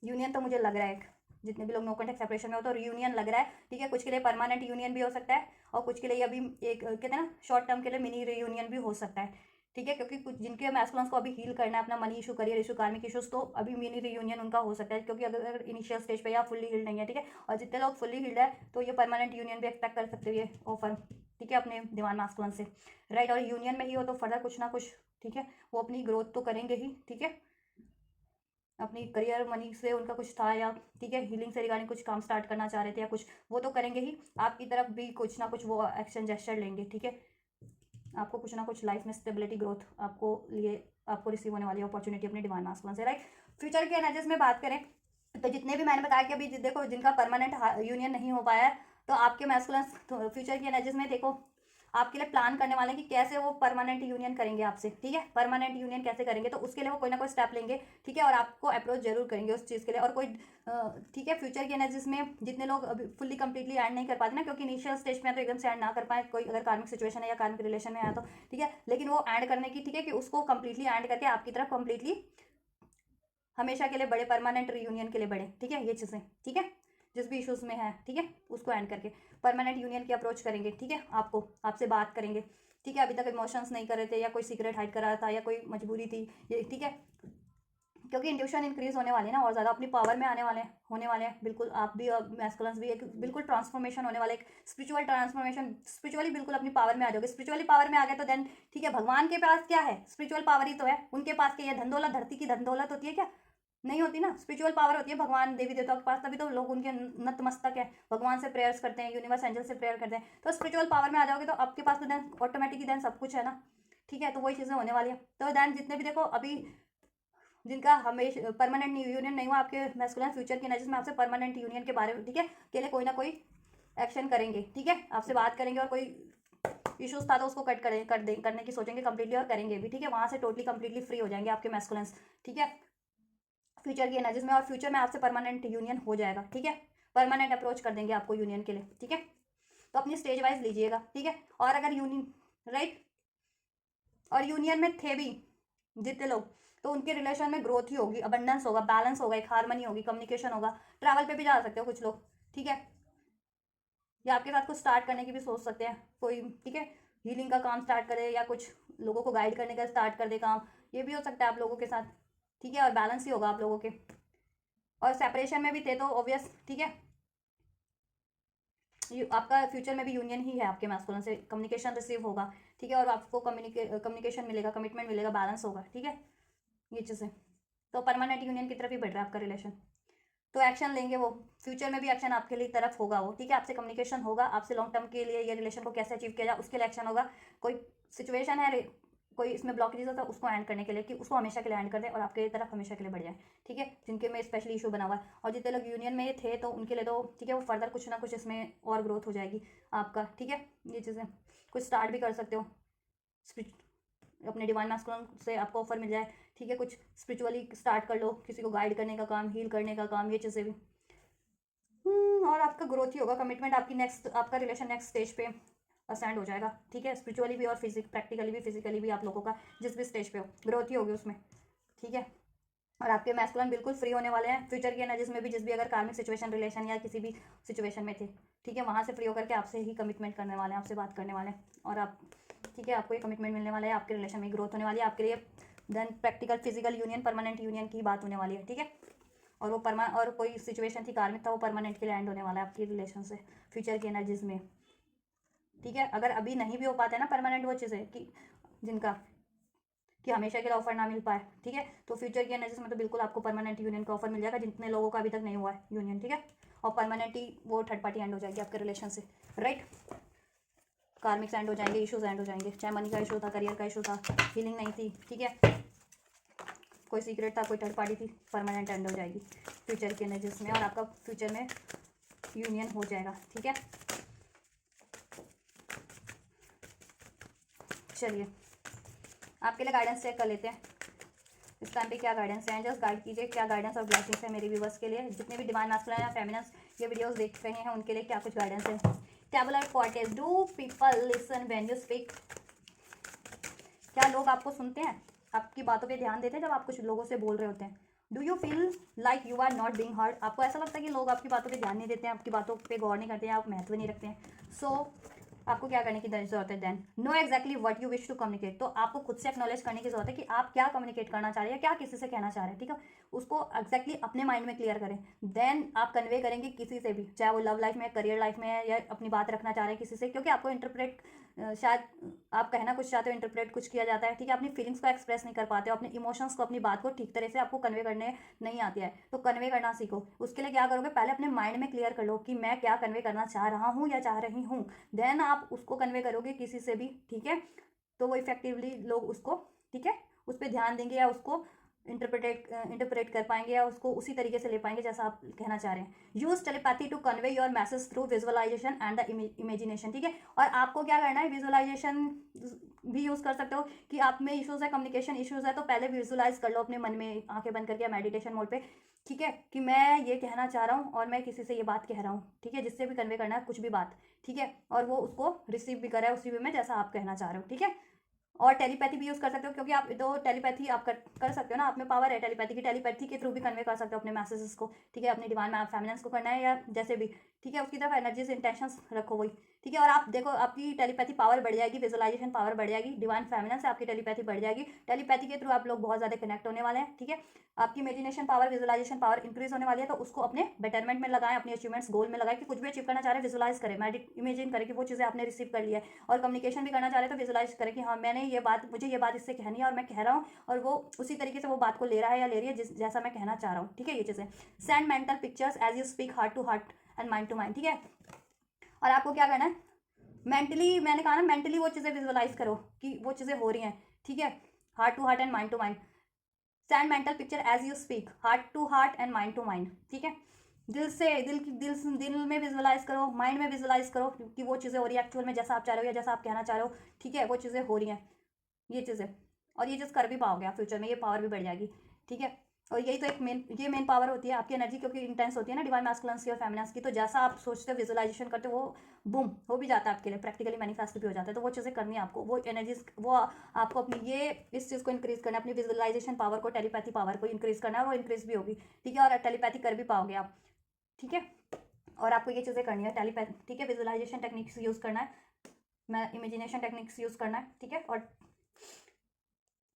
यूनियन तो मुझे लग रहा है, जितने भी लोग नो कॉन्टैक्ट सेपरेशन में हो तो यूनियन लग रहा है, ठीक है। कुछ के लिए परमानेंट यूनियन भी हो सकता है, और कुछ के लिए अभी एक कहते हैं ना शॉर्ट टर्म के लिए मिनी रीयूनियन भी हो सकता है, ठीक है। क्योंकि कुछ जिनके मैस्कुलिन्स को अभी हील करना है अपना मनी इशू, करियर इशू, कार्मिक इशूज, तो अभी मिनी रीयूनियन उनका हो सकता है, क्योंकि अगर इनिशियल स्टेज पे या फुल्ली हील्ड नहीं है, ठीक है। और जितने लोग फुल्ली हील्ड है तो ये परमानेंट यूनियन भी एक्सपेक्ट कर सकते हो, ये ऑफर, ठीक है, अपने डिवाइन मैस्कुलिन से, राइट। और यूनियन में ही हो तो फर्दर कुछ ना कुछ, ठीक है, वो अपनी ग्रोथ तो करेंगे ही, ठीक है। अपनी करियर मनी से उनका कुछ था, या ठीक है, हीलिंग से रिगार्डिंग कुछ काम स्टार्ट करना चाह रहे थे या कुछ, वो तो करेंगे ही। आपकी तरफ भी कुछ ना कुछ वो एक्शन जेस्चर लेंगे, ठीक है। आपको कुछ ना कुछ लाइफ में स्टेबिलिटी, ग्रोथ आपको लिए, आपको रिसीव होने वाली अपॉर्चुनिटी अपने डिवाइन मैस्कुलिन से, राइट। फ्यूचर के एनर्जीज में बात करें तो जितने भी मैंने बताया कि अभी देखो जिनका परमानेंट यूनियन नहीं हो पाया है, तो आपके मैस्कुलिन फ्यूचर की एनर्जीज में देखो आपके लिए प्लान करने वाले हैं कि कैसे वो परमानेंट यूनियन करेंगे आपसे, ठीक है। परमानेंट यूनियन कैसे करेंगे, तो उसके लिए वो कोई ना कोई स्टेप लेंगे, ठीक है, और आपको अप्रोच जरूर करेंगे उस चीज़ के लिए। और कोई ठीक है, फ्यूचर की एनर्जीज में जितने लोग अभी फुल्ली कंप्लीटली एंड नहीं कर पाते ना, क्योंकि इनिशियल स्टेज में तो एकदम से एंड ना कर पाए, कोई अगर कार्मिक सिचुएशन है या कार्मिक रिलेशन में आया तो, ठीक है, लेकिन वो एंड करने की, ठीक है, कि उसको कंप्लीटली एंड करके आपकी तरफ कंप्लीटली हमेशा के लिए बड़े, परमानेंट रीयूनियन के लिए बड़े, ठीक है, ये चीज़ें, ठीक है, जिस भी इशूज़ में है, ठीक है, उसको एंड करके परमानेंट यूनियन की अप्रोच करेंगे, ठीक है। आपको, आपसे बात करेंगे, ठीक है। अभी तक इमोशंस नहीं कर रहे थे, या कोई सीक्रेट हाइड कर रहा था, या कोई मजबूरी थी, ये, ठीक है, क्योंकि इंट्यूशन इंक्रीज होने वाली है ना, और ज़्यादा अपनी पावर में आने वाले होने वाले हैं, बिल्कुल आप भी और मैस्कुलिन्स भी, एक बिल्कुल ट्रांसफॉर्मेशन होने वाला है, एक स्पिरिचुअल ट्रांसफॉर्मेशन, स्पिरिचुअली बिल्कुल अपनी पावर में आ जाओगे। स्पिरिचुअली पावर में आ गए तो देन, ठीक है, भगवान के पास क्या है, स्पिरिचुअल पावर ही तो है, उनके पास क्या है, धन दौलत, धरती की धन दौलत होती है क्या, नहीं होती ना। स्पिरिचुअल पावर होती है भगवान देवी देवताओं के पास, तभी तो लोग उनके नतमस्तक है, भगवान से प्रेयर्स करते हैं, यूनिवर्स एंजल से प्रेयर करते हैं। तो स्पिरिचुअल पावर में आ जाओगे तो आपके पास तो देन ऑटोमेटिकली देन सब कुछ है ना, ठीक है। तो वही चीज़ें होने वाली है। तो देन जितने भी देखो अभी जिनका हमेशा परमानेंट यूनियन नहीं हुआ आपके मैस्कुलिन, फ्यूचर की एनर्जीज में आपसे परमानेंट यूनियन के बारे में, ठीक है, के लिए कोई ना कोई एक्शन करेंगे, ठीक है, आपसे बात करेंगे, और कोई इश्यूज था तो उसको कट करें कर दे करने की सोचेंगे कंप्लीटली, और करेंगे भी, ठीक है। वहाँ से टोटली कंप्लीटली फ्री हो जाएंगे आपके मैस्कुलिन्स, ठीक है, फ्यूचर की एनर्जीज में। और फ्यूचर में आपसे परमानेंट यूनियन हो जाएगा, ठीक है, परमानेंट अप्रोच कर देंगे आपको यूनियन के लिए, ठीक है। तो अपनी स्टेज वाइज लीजिएगा, ठीक है। और अगर यूनियन, राइट, और यूनियन में थे भी जितने लोग, तो उनके रिलेशन में ग्रोथ ही होगी, अबंडेंस होगा, बैलेंस होगा, एक हार्मनी होगी, कम्युनिकेशन होगा, ट्रैवल पे भी जा सकते हो कुछ लोग, ठीक है, या आपके साथ कुछ स्टार्ट करने की भी सोच सकते हैं कोई, ठीक है, हीलिंग का काम स्टार्ट करे, या कुछ लोगों को गाइड करने का स्टार्ट कर दे काम, ये भी हो सकता है आप लोगों के साथ, ठीक है। और बैलेंस ही होगा आप लोगों के। और सेपरेशन में भी थे तो ऑब्वियस, ठीक है, आपका फ्यूचर में भी यूनियन ही है आपके मैस्कुलिन से, कम्युनिकेशन रिसीव होगा, ठीक है, और आपको कम्युनिकेशन मिलेगा, कमिटमेंट मिलेगा, बैलेंस होगा, ठीक है, ये चीज़ें। तो परमानेंट यूनियन की तरफ ही बढ़ रहा है आपका रिलेशन, तो एक्शन लेंगे वो, फ्यूचर में भी एक्शन आपके लिए तरफ होगा वो, ठीक है। आपसे कम्युनिकेशन होगा, आपसे लॉन्ग टर्म के लिए ये रिलेशन को कैसे अचीव किया जाए उसके लिए एक्शन होगा। कोई सिचुएशन है, कोई इसमें ब्लॉकेजेस होता है, उसको एंड करने के लिए, कि उसको हमेशा के लिए एंड कर दे और आपके तरफ हमेशा के लिए बढ़ जाए, ठीक है, जिनके में स्पेशली इशू बना हुआ है। और जितने लोग यूनियन में थे तो उनके लिए तो, ठीक है, वो फर्दर कुछ ना कुछ इसमें और ग्रोथ हो जाएगी आपका, ठीक है, ये चीज़ें कुछ स्टार्ट भी कर सकते हो, अपने डिवाइन मैस्कुलिन से आपको ऑफर मिल जाए, ठीक है, कुछ स्पिरिचुअली स्टार्ट कर लो, किसी को गाइड करने का काम, हील करने का काम, ये चीज़ें भी। और आपका ग्रोथ ही होगा, कमिटमेंट आपकी नेक्स्ट, आपका रिलेशन नेक्स्ट स्टेज पे असेंड हो जाएगा, ठीक है, स्पिरिचुअली भी और प्रैक्टिकली भी, फिजिकली भी, आप लोगों का जिस भी स्टेज पे हो ग्रोथ ही होगी उसमें, ठीक है। और आपके मैस्कुलिन बिल्कुल फ्री होने वाले हैं फ्यूचर की एनर्जीज में भी, जिस भी अगर कार्मिक सिचुएशन, रिलेशन या किसी भी सिचुएशन में थे, ठीक है, वहाँ से फ्री होकर के आपसे ही कमिटमेंट करने वाले हैं, आपसे बात करने वाले हैं, और आप, ठीक है, आपको ये कमिटमेंट मिलने वाला है, आपके रिलेशन में ग्रोथ होने वाली है, आपके लिए then practical physical union, permanent union की बात होने वाली है, ठीक है। और वो और कोई सिचुएशन थी कार्मिक था, वो परमानेंट के लिए एंड होने वाला है आपकी रिलेशन से फ्यूचर की एनर्जीज में, ठीक है। अगर अभी नहीं भी हो पाता है ना परमानेंट वो चीज़ें कि जिनका कि हमेशा के लिए ऑफर ना मिल पाए, ठीक है, तो फ्यूचर की एनर्जीज में तो बिल्कुल आपको परमानेंट यूनियन का ऑफर मिल जाएगा, जितने लोगों का अभी तक नहीं हुआ है यूनियन, ठीक है। और परमानेंट ही वो थर्ड पार्टी एंड हो जाएगी आपके रिलेशन से, राइट। कार्मिक्स एंड हो जाएंगे, इश्यूज एंड हो जाएंगे, चाहे मनी का इशू था, करियर का इशू था, हीलिंग नहीं थी, ठीक है, कोई सीक्रेट था, कोई थर्ड पार्टी थी, परमानेंट एंड हो जाएगी फ्यूचर की एनर्जीज में, और आपका फ्यूचर में यूनियन हो जाएगा, ठीक है। चलिए आपके लिए गाइडेंस चेक कर लेते हैं इस टाइम पे क्या गाइडेंस है, जस्ट गाइड कीजिए क्या गाइडेंस और ब्लेसिंग्स है मेरे व्यूवर्स के लिए, जितने भी डिवाइन मास्कुलिन या फेमिनिन ये वीडियोस देख रहे हैं उनके लिए क्या कुछ गाइडेंस है। टैबुलर क्वार्टेज, do people listen when you speak, क्या लोग आपको सुनते हैं, आपकी बातों पे ध्यान देते हैं जब आप कुछ लोगों से बोल रहे होते हैं। Do you feel like you are not being heard, आपको ऐसा लगता है कि लोग आपकी बातों पे ध्यान नहीं देते हैं, आपकी बातों पे गौर नहीं करते हैं, आप महत्व नहीं रखते हैं। सो आपको क्या करने की जरूरत है, then know exactly what you wish to communicate, तो आपको खुद से एक्नॉलेज करने की जरूरत है कि आप क्या कम्युनिकेट करना चाह रहे हैं, क्या किसी से कहना चाह रहे हैं, ठीक है। उसको एक्जैक्टली अपने माइंड में क्लियर करें, देन आप कन्वे करेंगे किसी से भी, चाहे वो लव लाइफ में, करियर लाइफ में है, या अपनी बात रखना चाह रहे हैं किसी से, क्योंकि आपको इंटरप्रेट शायद आप कहना कुछ चाहते हो, इंटरप्रेट कुछ किया जाता है, ठीक है। अपनी फीलिंग्स को एक्सप्रेस नहीं कर पाते हो, अपने इमोशंस को, अपनी बात को ठीक तरह से आपको कन्वे करने नहीं आती है, तो कन्वे करना सीखो। उसके लिए क्या करोगे, पहले अपने माइंड में क्लियर कर लो कि मैं क्या कन्वे करना चाह रहा हूँ या चाह रही हूँ, देन आप उसको कन्वे करोगे किसी से भी, ठीक है। तो वो इफेक्टिवली लोग उसको, ठीक है, उस पर ध्यान देंगे या उसको इंटरप्रेट कर पाएंगे या उसको उसी तरीके से ले पाएंगे जैसा आप कहना चाह रहे हैं। Use telepathy to convey your message through visualisation and the imagination, ठीक है। और आपको क्या करना है, विजुअलाइजेशन भी यूज कर सकते हो कि आप में इश्यूज है, कम्युनिकेशन इश्यूज है, तो पहले विजुअलाइज कर लो अपने मन में, आंखें बंद करके मेडिटेशन मोड पे, ठीक है, कि मैं ये कहना चाह रहा हूँ और मैं किसी से ये बात कह रहा हूँ, ठीक है, जिससे भी कन्वे करना है कुछ भी बात, ठीक है, और वो उसको रिसीव भी करे उसी वे में जैसा आप कहना चाह रहे हो, ठीक है। और टेलीपैथी भी यूज कर सकते हो, क्योंकि आप तो टेलीपैथी आप कर सकते हो ना, आप में पावर है टेलीपैथी की, टेलीपैथी के थ्रू भी कन्वे कर सकते हो अपने मैसेजेस को, ठीक है, अपने डिवाइन में आप फेमिनिन्स को करना है या जैसे भी, ठीक है, उसकी तरफ एनर्जीज इंटेंशंस रखो वही, ठीक है। और आप देखो आपकी टेलीपैथी पावर बढ़ जाएगी, विजुअलाइजेशन पावर बढ़ जाएगी, डिवाइन फेमिनिन से आपकी टेलीपैथी बढ़ जाएगी, टेलीपैथी के थ्रू आप लोग बहुत ज़्यादा कनेक्ट होने वाले हैं, ठीक है। आपकी imagination power, visualisation power increase होने वाली है, तो उसको अपने बेटरमेंट में लगाएं, अपने अचीवमेंट्स गोल में लगाएं, कि कुछ भी अचीव करना चाह रहे हैं विजुअलाइज करें, इमेजिन करें कि वो चीज़ें आपने रिसीव कर लिया है, और कम्युनिकेशन भी करना चाह रहे हैं तो विजुअलाइज करें कि हाँ मैंने ये बात, मुझे ये बात इससे कहनी है और मैं कह रहा हूँ, और वो उसी तरीके से वो बात को ले रहा है या ले रही है जैसा मैं कहना चाह रहा हूँ, ठीक है। ये चीज़ें send mental pictures as you speak heart to heart and mind to mind, ठीक है। और आपको क्या करना है, मेंटली, मैंने कहा ना मेंटली वो चीज़ें विजुअलाइज करो कि वो चीज़ें हो रही हैं, ठीक है, heart to heart and mind to mind. Send mental picture as you speak heart to heart and mind to mind, ठीक है। दिल से दिल में विजुअलाइज करो, माइंड में विजुअलाइज करो कि वो चीज़ें हो रही है एक्चुअल में जैसा आप चाह रहे हो या जैसा आप कहना चाह रहे हो, ठीक है, वो चीज़ें हो रही हैं, ये चीज़ें, और ये चीज़ कर भी पाओगे आप फ्यूचर में, ये पावर भी बढ़ जाएगी, ठीक है। और यही तो एक मेन पावर होती है आपकी एनर्जी, क्योंकि इंटेंस होती है ना डिवाइन मैस्कुलिन्स की और फेमिनिन्स की, तो जैसा आप सोचते हो, विजुअलाइजेशन करते हो, वो बूम हो भी जाता है आपके लिए, प्रैक्टिकली मैनिफेस्ट भी हो जाता है। तो वो चीज़ें करनी है आपको, वो एनर्जीज, वो आपको अपनी ये इस चीज़ को इंक्रीज करना है, अपनी विजुअलाइजेशन पावर को, टेलीपैथी पावर को इंक्रीज करना है, और वो इंक्रीज भी होगी, ठीक है। और टेलीपैथी कर भी पाओगे आप, ठीक है। और आपको ये चीज़ें करनी है टेलीपैथी, ठीक है, विजुअलाइजेशन टेक्निक्स यूज़ करना है, मैं इमेजिनेशन टेक्निक्स यूज़ करना है, ठीक है। और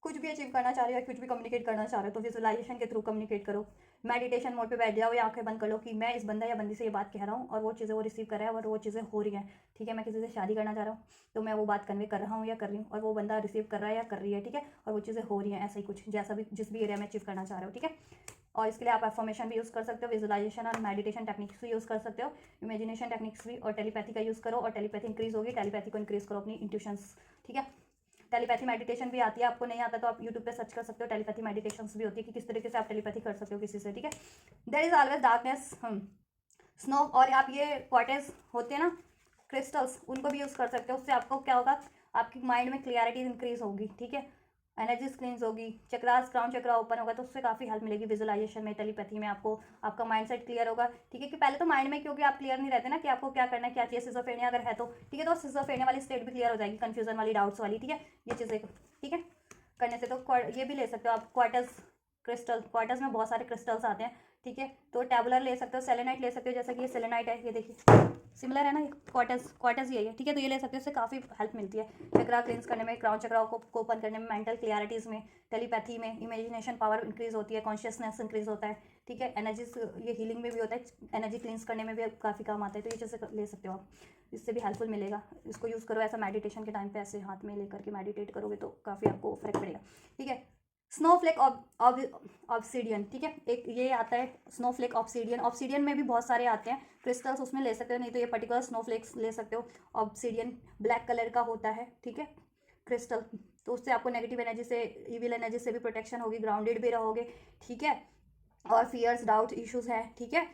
कुछ भी अचीव करना चाह रहे हो या कुछ भी कम्युनिकेट करना चाह रहे हो तो विजुअलाइजेशन के थ्रू कम्युनिकेट करो, मेडिटेशन मोड पे बैठ जाओ या आंखें बंद कर लो कि मैं इस बंदा या बंदी से ये बात कह रहा हूँ और वो चीज़ें वो रिसीव कर रहा है और वो चीज़ें हो रही हैं, ठीक है। मैं किसी से शादी करना चाह रहा हूँ तो मैं वो बात कन्वे कर रहा हूँ या कर रही हूँ, और वो बंदा रिसीव कर रहा है या कर रही है, ठीक है, और वो चीज़ें हो रही हैं, ऐसा ही कुछ जैसा भी जिस भी एरिया में अचीव करना चाह रहे हो, ठीक है। और इसके लिए आप एफर्मेशन भी यूज़ कर सकते हो, विजुअलाइजेशन और मेडिटेशन टेक्निक्स भी यूज़ कर सकते हो, इमेजिनेशन टेक्निक्स भी, और टेलीपैथी का यूज़ करो, और टेलीपैथी इंक्रीज होगी, टेलीपैथी को इंक्रीज करो अपनी इंट्यूशंस, ठीक है। टेलीपैथी मेडिटेशन भी आती है, आपको नहीं आता तो आप यूट्यूब पे सर्च कर सकते हो, टेलीपैथी मेडिटेशन भी होती है कि किस तरीके से आप टेलीपैथी कर सकते हो किसी से, ठीक है। There is always darkness, snow, और आप ये क्वार्टेज होते हैं ना क्रिस्टल्स, उनको भी यूज़ कर सकते हो, उससे आपको क्या होगा, आपकी माइंड में क्लियरिटी इंक्रीज होगी, ठीक है, एनर्जी क्लींस होगी, चक्रास, क्राउन चक्रा ओपन होगा, तो उससे काफ़ी हेल्प मिलेगी विजुअलाइजेशन में, टेलीपैथी में आपको, आपका माइंडसेट क्लियर होगा, ठीक है। कि पहले तो माइंड में क्योंकि आप क्लियर नहीं रहते ना कि आपको क्या करना है, क्या चाहिए, सिजोफ्रेनिया अगर है तो, ठीक है, तो सिजोफ्रेनिया वाली स्टेट भी क्लियर हो जाएगी, कंफ्यूजन वाली, डाउट्स वाली, ठीक है, ये चीज़ें, ठीक है, करने से। तो ये भी ले सकते हो आप क्वार्टर्स क्रिस्टल, क्वार्टर्स में बहुत सारे क्रिस्टल्स आते हैं, ठीक है। तो टैबुलर ले सकते हो, सेलेनाइट ले सकते हो, जैसा कि ये सेलेनाइट है, ये देखिए सिमिलर है ना, ये क्वार्टज यही है, ठीक है। तो ये ले सकते हो, इससे काफ़ी हेल्प मिलती है चक्रा क्लींस करने में, क्राउन चक्राओं को ओपन करने में, मेंटल क्लियरिटीज़ में, टेलीपैथी में, इमेजिनेशन पावर इंक्रीज होती है, कॉन्शियसनेस इंक्रीज होता है, ठीक है। एनर्जी ये हीलिंग में भी होता है, एनर्जी क्लींस करने में भी काफ़ी काम आता है। तो ये चीज़ें ले सकते हो आप, इससे भी हेल्पफुल मिलेगा। इसको यूज़ करो ऐसा मेडिटेशन के टाइम पे, ऐसे हाथ में लेकर के मेडिटेट करोगे तो काफ़ी आपको फर्क पड़ेगा, ठीक है। स्नोफ्लेक ऑब्सीडियन, ठीक है, एक ये आता है स्नोफ्लेक ऑब्सीडियन। ऑब्सीडियन में भी बहुत सारे आते हैं क्रिस्टल्स, उसमें ले सकते हो, नहीं तो ये पर्टिकुलर स्नोफ्लेक्स ले सकते हो। ऑब्सीडियन ब्लैक कलर का होता है, ठीक है, क्रिस्टल। तो उससे आपको नेगेटिव एनर्जी से, इविल एनर्जी से भी प्रोटेक्शन होगी, ग्राउंडेड भी रहोगे, ठीक है। और फियर्स, डाउट, इश्यूज हैं, ठीक है,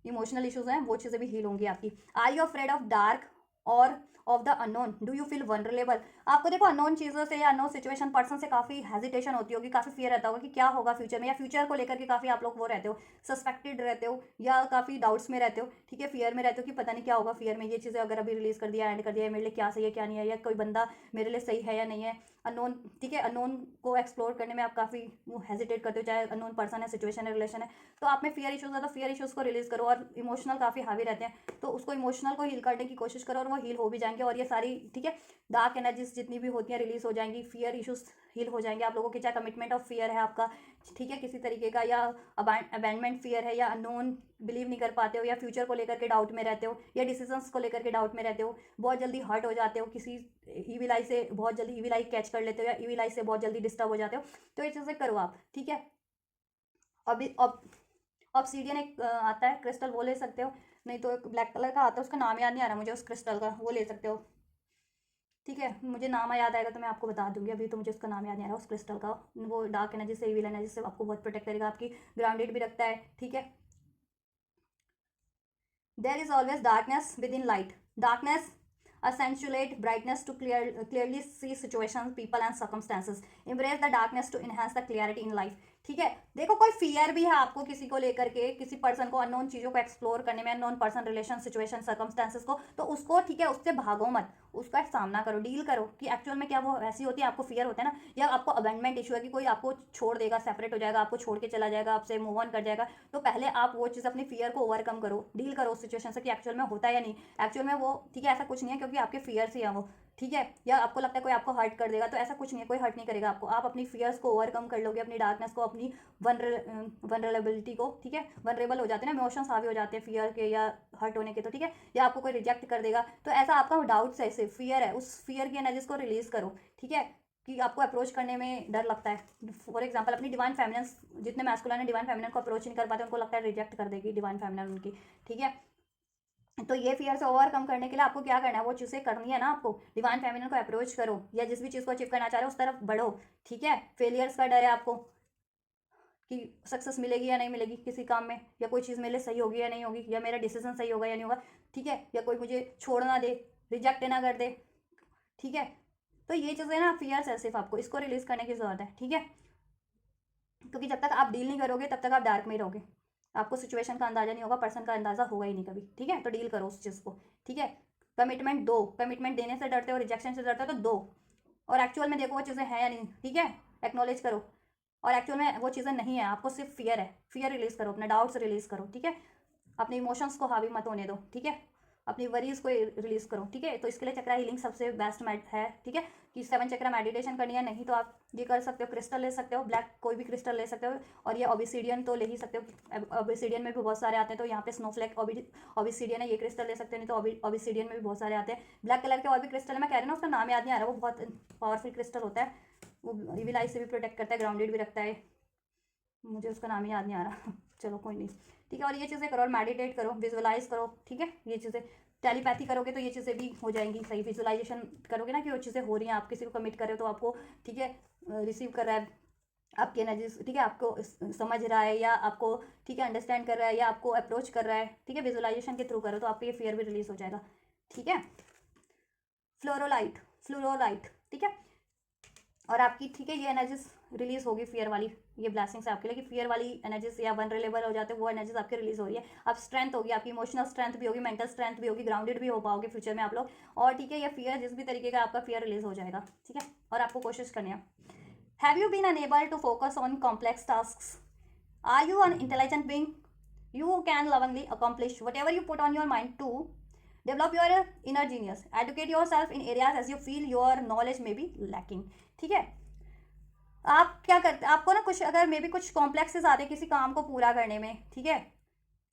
इमोशनल इश्यूज हैं, वो चीज़ें भी हील होंगी आपकी। Are you afraid of dark और of the unknown, do you feel vulnerable. आपको देखो अननोन चीज़ों से या अननोन सिचुएशन पर्सन से काफ़ी हेजिटेशन होती होगी, काफ़ी फियर रहता होगा कि क्या होगा फ्यूचर में, या फ्यूचर को लेकर के काफ़ी आप लोग वो रहते हो, सस्पेक्टेड रहते हो, या काफ़ी डाउट्स में रहते हो, ठीक है, फियर में रहते हो कि पता नहीं क्या होगा फियर में, ये चीज़ें अगर अभी रिलीज कर दिया, एंड कर दिया, मेरे लिए क्या सही है क्या नहीं है, या कोई बंदा मेरे लिए सही है या नहीं है, अननोन, ठीक है। अननोन को एक्सप्लोर करने में आप काफ़ी वो हेजिटेट करते हो, चाहे अननोन पर्सन है, सिचुएशन है, रिलेशन है। तो आप में फियर इशूज़ है तो फियर इशूज़ को रिलीज करो, और इमोशनल काफ़ी हावी रहते हैं तो उसको इमोशनल को हील करने की कोशिश करो, और वो हील हो भी जाएंगे। और ये सारी, ठीक है, डार्क एनर्जीज जितनी भी होती हैं रिलीज हो जाएंगी, फियर इशूज़ हील हो जाएंगे आप लोगों के। चाहे कमिटमेंट ऑफ फियर है आपका, ठीक है, किसी तरीके का, या अबैंडमेंट फियर है, या अननोन बिलीव नहीं कर पाते हो, या फ्यूचर को लेकर के डाउट में रहते हो, या डिसीजंस को लेकर के डाउट में रहते हो, बहुत जल्दी हर्ट हो जाते हो, किसी ईविल आई से बहुत जल्दी ईविल आई कैच कर लेते हो, या ईविल आई से बहुत जल्दी डिस्टर्ब हो जाते हो। तो ये चीज़ें करो आप, ठीक है। अभी ऑब्सीडियन एक आता है क्रिस्टल, वो ले सकते हो, नहीं तो एक ब्लैक कलर का आता है, उसका नाम याद नहीं आ रहा मुझे उस क्रिस्टल का, वो ले सकते हो, ठीक है। मुझे नाम याद आएगा तो मैं आपको बता दूंगी, अभी तो मुझे उसका नाम याद नहीं आ रहा उस क्रिस्टल का। वो डार्क एनर्जी से, इविल एनर्जी से आपको बहुत प्रोटेक्ट करेगा, आपकी ग्राउंडेड भी रखता है, ठीक है। There is always darkness within light, darkness accentuate brightness to clearly see situations, people and circumstances. Embrace the darkness to enhance the clarity in life. ठीक है, देखो कोई फियर भी है आपको किसी को लेकर के, किसी पर्सन को, अननोन चीज़ों को एक्सप्लोर करने में, unknown person, relation, situation, circumstances को, तो उसको, ठीक है, उससे भागो मत, उसका सामना करो, डील करो कि एक्चुअल में क्या वो ऐसी होती है, आपको फियर होता है ना, या आपको अबेंडमेंट इशू है कि कोई आपको छोड़ देगा, सेपरेट हो जाएगा, आपको छोड़ के चला जाएगा, आपसे मूव ऑन कर जाएगा। तो पहले आप वो चीज़, अपनी फियर को ओवरकम करो, डील करो उस सिचुएशन से कि एक्चुअल में होता है या नहीं, एक्चुअल में वो, ठीक है, ऐसा कुछ नहीं है क्योंकि आपके फियर से है वो, ठीक है, या आपको लगता है कोई आपको हर्ट कर देगा, तो ऐसा कुछ नहीं है, कोई हर्ट नहीं करेगा आपको। आप अपनी फियर्स को ओवरकम कर लोगे, अपनी डार्कनेस को, अपनी वनरेबिलिटी को, ठीक है, वनरेबल हो जाते हैं ना, इमोशंस हावी हो जाते हैं फियर के या हर्ट होने के, तो ठीक है, या आपको कोई रिजेक्ट कर देगा, तो ऐसा आपका डाउट्स है, ऐसे फियर है, उस फियर की एनर्जीज को रिलीज करो, ठीक है, कि आपको अप्रोच करने में डर लगता है। फॉर एग्जांपल अपनी डिवाइन फेमिनिन, जितने मैस्कुलिन है डिवाइन फेमिनिन को अप्रोच नहीं कर पाते, उनको लगता है रिजेक्ट कर देगी डिवाइन फेमिनिन उनकी, ठीक है। तो ये फियर से ओवरकम करने के लिए आपको क्या करना है, वो चीज़ें करनी है ना आपको, डिवाइन फेमिनिन को अप्रोच करो, या जिस भी चीज़ को अचीव करना चाह रहे हो उस तरफ बढ़ो, ठीक है। फेलियर्स का डर है आपको कि सक्सेस मिलेगी या नहीं मिलेगी किसी काम में, या कोई चीज़ मेरे लिए सही होगी या नहीं होगी, या मेरा डिसीजन सही होगा या नहीं होगा, ठीक है, या कोई मुझे छोड़ ना दे, रिजेक्ट ना कर दे, ठीक है। तो ये चीज़ें ना फियर्स है, सिर्फ आपको इसको रिलीज करने की जरूरत है, ठीक है, क्योंकि जब तक आप डील नहीं करोगे तब तक आप डार्क में ही रहोगे, आपको सिचुएशन का अंदाजा नहीं होगा, पर्सन का अंदाजा होगा ही नहीं कभी, ठीक है। तो डील करो उस चीज़ को, ठीक है। कमिटमेंट दो, कमिटमेंट देने से डरते हो, रिजेक्शन से डरते हो, तो दो, और एक्चुअल में देखो वो चीज़ें हैं या नहीं, ठीक है, एक्नॉलेज करो, और एक्चुअल में वो चीज़ें नहीं है, आपको सिर्फ फियर है, फियर रिलीज करो, अपने डाउट्स रिलीज करो, ठीक है, अपने इमोशंस को हावी मत होने दो, ठीक है, अपनी वरीज को रिलीज करो, ठीक है। तो इसके लिए चक्रा हीलिंग सबसे बेस्ट है, ठीक है, कि 7 चक्रा मेडिटेशन करनी है, नहीं तो आप ये कर सकते हो, क्रिस्टल ले सकते हो, ब्लैक कोई भी क्रिस्टल ले सकते हो, और ये ऑबिसिडियन तो ले ही सकते हो, ऑबिसिडियन में भी बहुत सारे आते हैं, तो यहाँ पे स्नोफ्लेक ऑबिसिडियन है, ये क्रिस्टल ले सकते हो, नहीं तो ऑबिसिडियन में भी बहुत सारे आते हैं, ब्लैक कलर के और भी क्रिस्टल है, मैं कह रही हूँ ना उसका नाम याद नहीं आ रहा, वो बहुत पावरफुल क्रिस्टल होता है, वो इविल आई से भी प्रोटेक्ट करता है, ग्राउंडेड भी रखता है, मुझे उसका नाम ही याद नहीं आ रहा चलो कोई नहीं, ठीक है। और ये चीज़ें करो, और मेडिटेट करो, विजुअलाइज करो, ठीक है, ये चीज़ें टेलीपैथी करोगे तो ये चीज़ें भी हो जाएंगी सही, विजुअलाइजेशन करोगे ना कि वो चीज़ें हो रही हैं, आप किसी को कमिट कर रहे हो तो आपको, ठीक है, रिसीव कर रहा है आपकी एनर्जीज, ठीक है, आपको समझ रहा है, या आपको, ठीक है, अंडरस्टैंड कर रहा है, या आपको अप्रोच कर रहा है, ठीक है, विजुअलाइजेशन के थ्रू करो तो आपको ये फियर भी रिलीज हो जाएगा, ठीक है। फ्लोरोलाइट, ठीक है, और आपकी, ठीक है, ये एनर्जीज रिलीज होगी फियर वाली, ये ब्लेसिंग्स है आपके लिए कि फियर वाली एनर्जीज या वनरेबल हो जाते हैं, वो एनर्जीज आपके रिलीज हो रही है, अब स्ट्रेंथ होगी, आपकी इमोशनल स्ट्रेंथ भी होगी, मेंटल स्ट्रेंथ भी होगी, ग्राउंडेड भी हो पाओगे फ्यूचर में आप लोग, और ठीक है, ये फियर जिस भी तरीके का आपका फियर रिलीज हो जाएगा, ठीक है। और आपको कोशिश करनी है। Have you been unable to focus on complex task, are you an intelligent being, You can lovingly accomplish whatever you put on your mind to. Develop your inner genius. Educate yourself in areas as you feel your knowledge may be lacking. ठीक है, आप क्या करते, आपको ना कुछ अगर may be कुछ कॉम्प्लेक्सेस आते हैं किसी काम को पूरा करने में, ठीक है,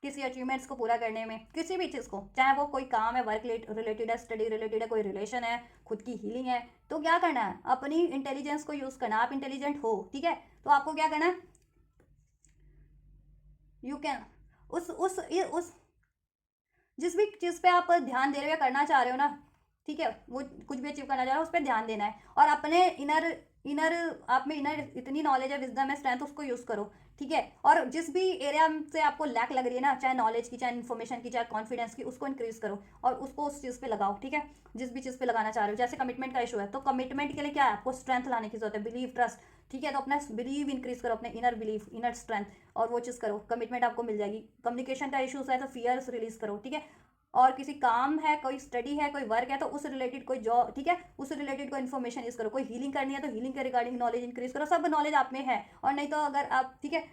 किसी अचीवमेंट्स को पूरा करने में, किसी भी चीज़ को, चाहे वो कोई काम है, वर्क रिलेटेड है, स्टडी रिलेटेड है, कोई रिलेशन है, खुद की हीलिंग है, तो क्या करना है, अपनी इंटेलिजेंस को यूज़ करना है। आप इंटेलिजेंट हो, ठीक है, तो आपको क्या करना है, यू कैन उस जिस भी चीज़ पे आप ध्यान दे रहे हो या करना चाह रहे हो ना, ठीक है, वो कुछ भी अचीव करना चाह रहे हो उस पर ध्यान देना है, और अपने इनर आप में इनर इतनी नॉलेज है, विजडम है, स्ट्रेंथ, उसको यूज़ करो, ठीक है। और जिस भी एरिया से आपको लैक लग रही है ना, चाहे नॉलेज की, चाहे इन्फॉर्मेशन की, चाहे कॉन्फिडेंस की, उसको इंक्रीज करो और उसको उस चीज़ पे लगाओ, ठीक है, जिस भी चीज़ पे लगाना चाह रहे हो। जैसे कमिटमेंट का इशू है, तो कमिटमेंट के लिए क्या है, आपको स्ट्रेंथ लाने की जरूरत है, बिलीव, ट्रस्ट, ठीक है, तो अपना बिलीव इंक्रीज करो, अपने इनर बिलीव, इनर स्ट्रेंथ, और वो चीज़ करो, कमिटमेंट आपको मिल जाएगी। कम्युनिकेशन का इशूज है तो फियर्स रिलीज करो, ठीक है, और किसी काम है, कोई स्टडी है, कोई वर्क है, तो उस रिलेटेड कोई जॉब, ठीक है, उस रिलेटेड कोई इन्फॉर्मेशन यूज करो। कोई हीलिंग करनी है तो हीलिंग के रिगार्डिंग नॉलेज इंक्रीज करो। सब नॉलेज आप में है, और नहीं तो अगर आप, ठीक है,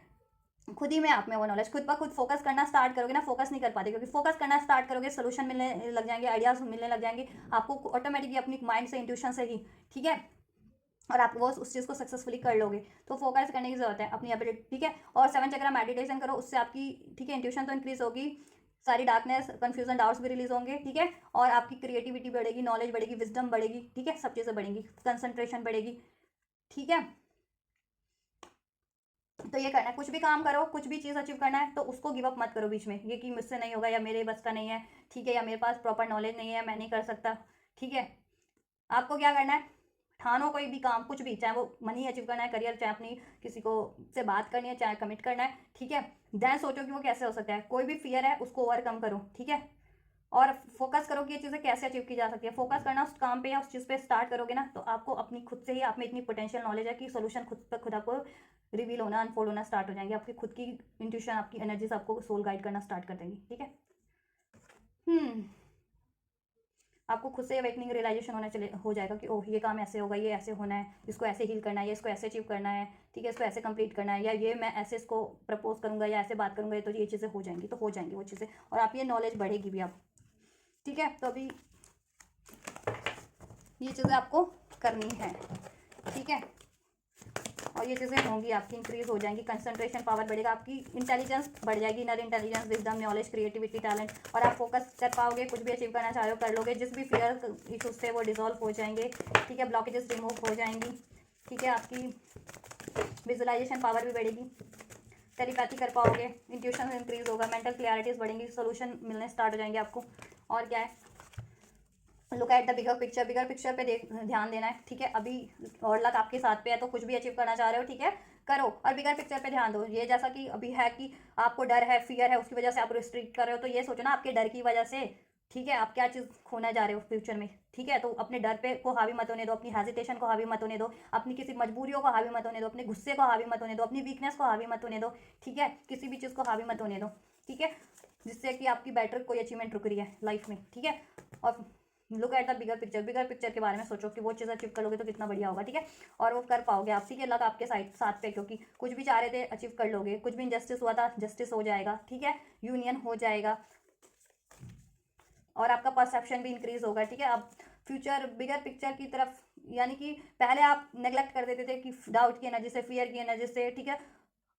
खुद ही में आप में वो नॉलेज, खुद पर खुद फोकस करना स्टार्ट करोगे ना, फोकस नहीं कर पाते, क्योंकि फोकस करना स्टार्ट करोगे सोल्यूशन मिलने लग जाएंगे, आइडियाज मिलने लग जाएंगे आपको ऑटोमेटिकली, अपनी माइंड से, इंट्यूशन से ही, ठीक है, और आप वो उस चीज़ को सक्सेसफुली कर लोगे। तो फोकस करने की जरूरत है अपनी एबिलिटी, ठीक है, और 7 चक्र मेडिटेशन करो, उससे आपकी, ठीक है, इंट्यूशन तो इंक्रीज होगी, सारी डार्कनेस, कंफ्यूजन, डाउट्स भी रिलीज होंगे, ठीक है, और आपकी क्रिएटिविटी बढ़ेगी, नॉलेज बढ़ेगी, विजडम बढ़ेगी, ठीक है, सब चीज़ें बढ़ेंगी, कंसंट्रेशन बढ़ेगी, ठीक है। तो ये करना है, कुछ भी काम करो, कुछ भी चीज़ अचीव करना है तो उसको गिव अप मत करो बीच में, ये कि मुझसे नहीं होगा, या मेरे बस का नहीं है, ठीक है, या मेरे पास प्रॉपर नॉलेज नहीं है, मैं नहीं कर सकता, ठीक है। आपको क्या करना है, ठानो कोई भी काम, कुछ भी, चाहे वो मनी अचीव करना है, करियर, चाहे अपनी किसी को से बात करनी है, चाहे कमिट करना है, ठीक है, देन सोचो कि वो कैसे हो सकता है। कोई भी फियर है उसको ओवरकम करो, ठीक है, और फोकस करो कि ये चीज़ें कैसे अचीव की जा सकती है। फोकस करना उस काम पे या उस चीज़ पे स्टार्ट करोगे ना, तो आपको अपनी खुद से ही, आप में इतनी पोटेंशियल नॉलेज है कि सोल्यूशन खुद पर खुद आपको रिवील होना, अनफोल्ड होना स्टार्ट हो जाएंगे। आपकी खुद की इंट्यूशन, आपकी एनर्जीज आपको सोल गाइड करना स्टार्ट कर देंगी, ठीक है। आपको खुद से अवेकनिंग रियलाइजेशन होना चले हो जाएगा कि ओह, ये काम ऐसे होगा, ये ऐसे होना है, इसको ऐसे हील करना है, या इसको ऐसे अचीव करना है, ठीक है, इसको ऐसे कंप्लीट करना है, या ये मैं ऐसे इसको प्रपोज करूंगा, या ऐसे बात करूंगा, तो ये चीज़ें हो जाएंगी, तो हो जाएंगी वो चीज़ें, और आप ये नॉलेज बढ़ेगी भी आप, ठीक है। तो अभी ये चीज़ें आपको करनी है, ठीक है, और ये चीज़ें होंगी, आपकी इंक्रीज हो जाएंगी, कंसंट्रेशन पावर बढ़ेगा, आपकी इंटेलिजेंस बढ़ जाएगी, inner intelligence, wisdom, knowledge, creativity, talent, और आप फोकस कर पाओगे, कुछ भी अचीव करना चाह रहे हो कर लोगे, जिस भी फियर इशूज थे वो डिजोल्व हो जाएंगे, ठीक है, ब्लॉकेजेस रिमूव हो जाएंगी, ठीक है, आपकी विजुअलाइजेशन पावर भी बढ़ेगी, टेलीपैथी कर पाओगे, इंट्यूशन इंक्रीज होगा, मेंटल क्लैरिटीज बढ़ेंगी, सोल्यूशन मिलने स्टार्ट हो जाएंगे आपको। और क्या है, look at the bigger picture, bigger picture पे ध्यान देना है, ठीक है। अभी और लक आपके साथ पे है, तो कुछ भी अचीव करना चाह रहे हो, ठीक है, करो, और बिगर पिक्चर पे ध्यान दो। ये जैसा कि अभी है कि आपको डर है, फियर है, उसकी वजह से आप रिस्ट्रिक्ट कर रहे हो, तो ये सोचो ना, आपके डर की वजह से, ठीक है, आप क्या चीज़ खोना जा रहे हो फ्यूचर में, ठीक है, तो अपने डर पे को हावी मत होने दो, अपनी हेजिटेशन को हावी मत होने दो, अपनी किसी मजबूरियों को हावी मत होने दो, अपने गुस्से को हावी मत होने दो, अपनी वीकनेस को हावी मत होने दो, ठीक है, किसी भी चीज़ को हावी मत होने दो, ठीक है, जिससे कि आपकी बेटर कोई अचीवमेंट रुक रही है लाइफ में, ठीक है। और look at the bigger picture, bigger picture के बारे में सोचो कि वो चीज़ अचीव कर लोगे तो कितना बढ़िया होगा, ठीक है, और वो कर पाओगे आप, ठीक है। लक आपके साथ पे, क्योंकि कुछ भी चाह रहे थे अचीव कर लोगे, कुछ भी इनजस्टिस हुआ था जस्टिस हो जाएगा, ठीक है, यूनियन हो जाएगा, और आपका परसेप्शन भी इंक्रीज होगा, ठीक है। अब फ्यूचर बिगर पिक्चर की तरफ, यानी कि पहले आप नेग्लेक्ट कर देते थे कि डाउट की एनर्जी से, फियर की एनर्जी से, ठीक है,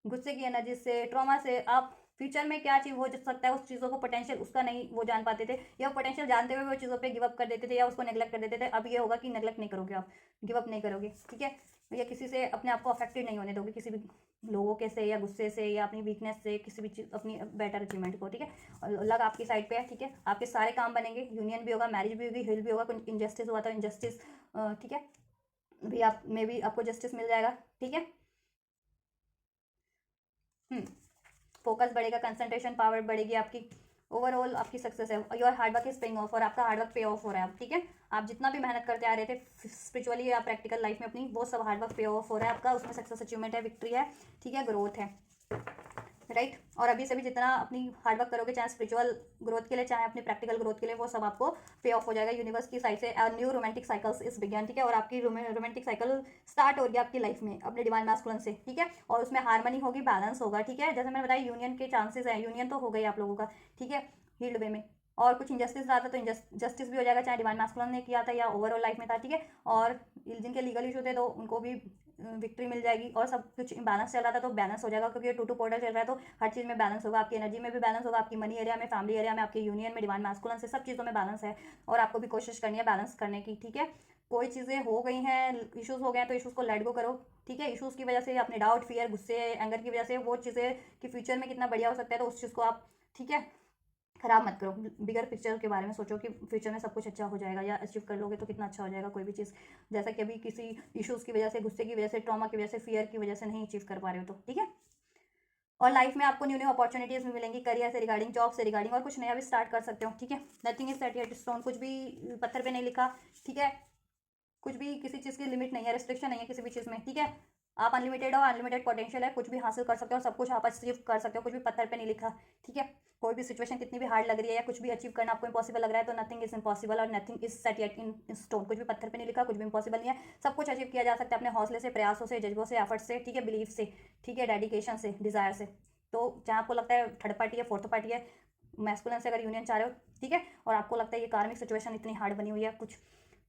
गुस्से की एनर्जी से, ट्रॉमा से, आप फ्यूचर में क्या चीज़ हो सकता है उस चीज़ों को, पोटेंशियल उसका नहीं वो जान पाते थे, या पोटेंशियल जानते हुए वो चीज़ों पे गिव अप कर देते थे, या उसको नेग्लेक्ट कर देते थे। अब ये होगा कि नेग्लेक्ट नहीं करोगे, आप गिव अप नहीं करोगे, ठीक है, या किसी से अपने आप को अफेक्टेड नहीं होने दोगे, किसी भी लोगों के से, या गुस्से से, या अपनी वीकनेस से, किसी भी चीज़, अपनी बेटर अचीवमेंट को, ठीक है। और लग आपकी साइड पे है, ठीक है, आपके सारे काम बनेंगे, यूनियन भी होगा, मैरिज भी होगी, हिल भी होगा, कुछ इनजस्टिस हुआ था, इनजस्टिस, ठीक है, भी आप में भी आपको जस्टिस मिल जाएगा, ठीक है। फोकस बढ़ेगा, कंसंट्रेशन पावर बढ़ेगी आपकी, ओवरऑल आपकी सक्सेस है, your hard work is paying off, और आपका हार्डवर्क पे ऑफ हो रहा है अब, ठीक है। आप जितना भी मेहनत करते आ रहे थे स्पिरिचुअली या प्रैक्टिकल लाइफ में अपनी, वो सब हार्डवर्क पे ऑफ हो रहा है आपका, उसमें सक्सेस, अचीवमेंट है, विक्ट्री है, ठीक है, ग्रोथ है। राइट। और अभी से भी जितना अपनी हार्डवर्क करोगे, चाहे स्पिरिचुअल ग्रोथ के लिए चाहे अपनी प्रैक्टिकल ग्रोथ के लिए, वो सब आपको पे ऑफ हो जाएगा यूनिवर्स की साइड से। न्यू रोमांटिक साइकिल्स इस बिगन, ठीक है। और आपकी रोमांटिक साइकिल स्टार्ट हो गई आपकी लाइफ में अपने डिवाइन मैस्कुलिन से, ठीक है। और उसमें हार्मनी होगी, बैलेंस होगा, ठीक है। जैसे मैंने बताया यूनियन के चांसेस है, यूनियन तो हो गई आप लोगों का, ठीक है, हील्ड वे में। और कुछ इंजस्टिस रहा था तो जस्टिस भी हो जाएगा, चाहे डिवाइन मैस्कुलिन ने किया था या ओवरऑल लाइफ में था, ठीक है। और जिनके लीगल इशू थे तो उनको भी विक्ट्री मिल जाएगी। और सब कुछ इम्बैलेंस चल रहा था तो बैलेंस हो जाएगा, क्योंकि ये 2-2 पोर्टल चल रहा है तो हर चीज़ में बैलेंस होगा। आपकी एनर्जी में भी बैलेंस होगा, आपकी मनी एरिया में, फैमिली एरिया में, आपके यूनियन में, डिवाइन मैस्कुलिन से, सब चीज़ों में बैलेंस है। और आपको भी कोशिश करनी है बैलेंस करने की, ठीक है। कोई चीज़ें हो गई हैं, इशूज़ हो गए हैं तो इशूज़ को लेट गो करो, ठीक है। इशूज़ की वजह से अपने डाउट, फियर, गुस्से, एंगर की वजह से वो चीज़ें कि फ्यूचर में कितना बढ़िया हो सकता है तो उस चीज़ को आप, ठीक है, खराब मत करो। बिगर पिक्चर के बारे में सोचो कि फ्यूचर में सब कुछ अच्छा हो जाएगा या अचीव कर लोगे तो कितना अच्छा हो जाएगा कोई भी चीज़। जैसा कि अभी किसी इश्यूज़ की वजह से, गुस्से की वजह से, ट्रॉमा की वजह से, फियर की वजह से नहीं अचीव कर पा रहे हो तो, ठीक है। और लाइफ में आपको न्यू न्यू अपॉर्चुनिटीज़ भी मिलेंगी, करियर से रिगार्डिंग, जॉब से रिगार्डिंग, और कुछ नया भी स्टार्ट कर सकते हो, ठीक है। Nothing is set at stone, कुछ भी पत्थर पे नहीं लिखा, ठीक है। कुछ भी किसी चीज़ की लिमिट नहीं है, रिस्ट्रिक्शन नहीं है किसी भी चीज़ में, ठीक है। आप अनलिमिटेड हो, अनलिमिटेड पोटेंशियल है, कुछ भी हासिल कर सकते हो, सब कुछ आप अचीव कर सकते हो, कुछ भी पत्थर पे नहीं लिखा, ठीक है। कोई भी सिचुएशन कितनी भी हार्ड लग रही है या कुछ भी अचीव करना आपको इम्पॉसिबल लग रहा है तो नथिंग इज इम्पॉसिबल और nothing is set yet in stone. कुछ भी पत्थर पे नहीं लिखा, कुछ भी इम्पॉसिबल नहीं है, सब कुछ अचीव किया जा सकता है अपने हौसले से, प्रयासों से, जज्बों से, एफर्ट से, ठीक है, बिलीफ से, ठीक है, डेडिकेशन से, डिजायर से। तो जहाँ आपको लगता है थर्ड पार्टी है, फोर्थ पार्टी है, मैस्कुलिन से अगर यूनियन चाह रहे हो, ठीक है, और आपको लगता है ये कार्मिक सिचुएशन इतनी हार्ड बनी हुई है कुछ,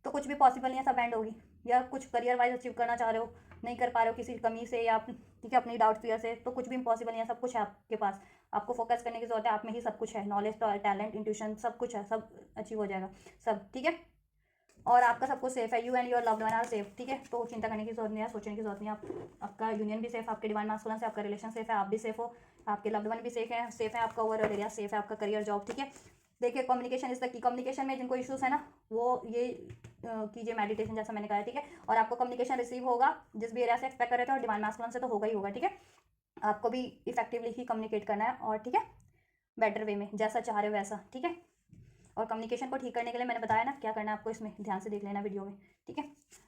तो कुछ भी पॉसिबल नहीं है, सब एंड होगी। या कुछ करियर वाइज अचीव करना चाह रहे हो, नहीं कर पा रहे हो किसी कमी से या ठीक है अपनी डाउट फियर से, तो कुछ भी इम्पॉसिबल नहीं है, सब कुछ है आपके पास। आपको फोकस करने की जरूरत है, आप में ही सब कुछ है, नॉलेज, टैलेंट, इंट्यूशन, सब कुछ है, सब अचीव हो जाएगा, सब, ठीक है। और आपका सब कुछ सेफ है, you and your loved one are safe, ठीक है। तो चिंता करने की जरूरत नहीं है, सोचने की जरूरत नहीं है। आपका यूनियन भी सेफ, आपके डिवाइन मास्कुलिन से आपका रिलेशन सेफ है, आप भी सेफ हो, आपके लव्ड वन भी सेफ है, आपका ओवरऑल एरिया सेफ है, आपका करियर, जॉब, ठीक है। देखिए communication is the key, communication में जिनको इश्यूज है ना वो ये कीजिए मेडिटेशन, जैसा मैंने कहा, ठीक है। और आपको कम्युनिकेशन रिसीव होगा जिस भी एरिया से एक्सपेक्ट कर रहे थे, और डिवाइन मास्कुलिन से तो होगा ही होगा, ठीक है। आपको भी इफेक्टिवली ही कम्युनिकेट करना है, और ठीक है, बेटर वे में, जैसा चाह रहे हो वैसा, ठीक है। और कम्युनिकेशन को ठीक करने के लिए मैंने बताया ना क्या करना है आपको, इसमें ध्यान से देख लेना वीडियो में, ठीक है।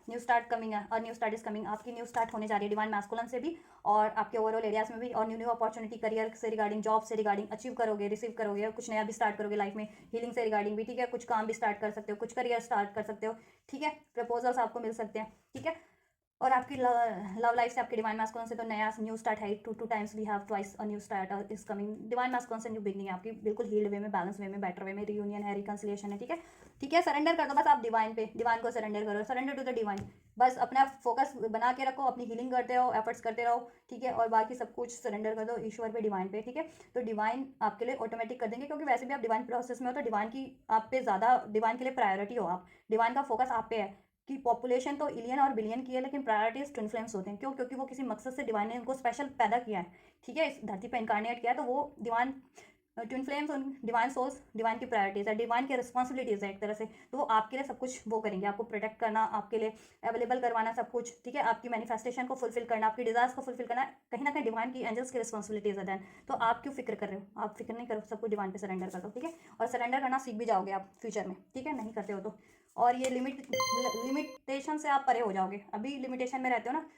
न्यू स्टार्ट कमिंग है, और न्यू स्टार्ट इज कमिंग, आपकी न्यू स्टार्ट होने जा रही है डिवाइन मैस्कुलिन से भी, और आपके ओवरऑल एरियाज में भी। और न्यू न्यू अपॉर्चुनिटी करियर से रिगार्डिंग, जॉब से रिगार्डिंग अचीव करोगे, रिसीव करोगे, और कुछ नया भी स्टार्ट करोगे लाइफ में, हीलिंग से रिगार्डिंग भी, ठीक है। कुछ काम भी स्टार्ट कर सकते हो, कुछ करियर स्टार्ट कर सकते हो, ठीक है। प्रपोजल्स आपको मिल सकते हैं, ठीक है। और आपकी लव लाइफ से, आपके डिवाइन मैस्कुलिन से तो नया न्यू स्टार्ट है, two times we have twice a new start is coming. Divine masculine से न्यू बिगनिंग है आपकी, बिल्कुल हील्ड वे में, बैलेंस वे में, बेटर वे में, रियूनियन है, रिकंसिलिएशन है, ठीक है। ठीक है, सरेंडर कर दो बस आप डिवाइन पे, डिवाइन को सरेंडर करो, सरेंडर टू द डिवाइन। बस अपना फोकस बना के रखो, अपनी हीलिंग करते रहो, एफर्ट्स करते रहो, ठीक है। और बाकी सब कुछ सरेंडर कर दो ईश्वर पे, डिवाइन पे, ठीक है। तो डिवाइन आपके लिए ऑटोमेटिक कर देंगे, क्योंकि वैसे भी आप डिवाइन प्रोसेस में हो तो डिवाइन की आप पे ज़्यादा, डिवाइन के लिए प्रायोरिटी हो आप, डिवाइन का फोकस आप पे है। कि पॉपुलेशन तो इलियन और बिलियन की है, लेकिन प्रायोरिटीज ट्विन फ्लेम्स होते हैं, क्यों? क्योंकि वो किसी मकसद से डिवाइन ने उनको स्पेशल पैदा किया है, ठीक है, इस धरती पर इनकारनेट किया है, तो वो डिवाइन ट्विन फ्लेम्स, उन डिवाइन सोल्स, डिवाइन की प्रायोरिटीज है, डिवाइन की रिस्पॉन्सिबिलिटीज है एक तरह से। तो वो आपके लिए सब कुछ वो करेंगे, आपको प्रोटेक्ट करना, आपके लिए अवेलेबल करवाना सब कुछ, ठीक है। आपकी मैनिफेस्टेशन को फुलफिल करना, आपकी डिजायर्स को फुलफिल करना, कहीं ना कहीं डिवाइन की एंजल्स की रिस्पॉन्सिबिलिटीज है देन। तो आप क्यों फिक्र कर रहे हो? आप फिक्र नहीं करो, सब कुछ डिवाइन पे सरेंडर कर दो, ठीक है। और सरेंडर करना सीख भी जाओगे आप फ्यूचर में, ठीक है, नहीं करते हो तो। और ये लिमिटेशन से आप परे हो जाओगे, अभी लिमिटेशन में रहते हो ना,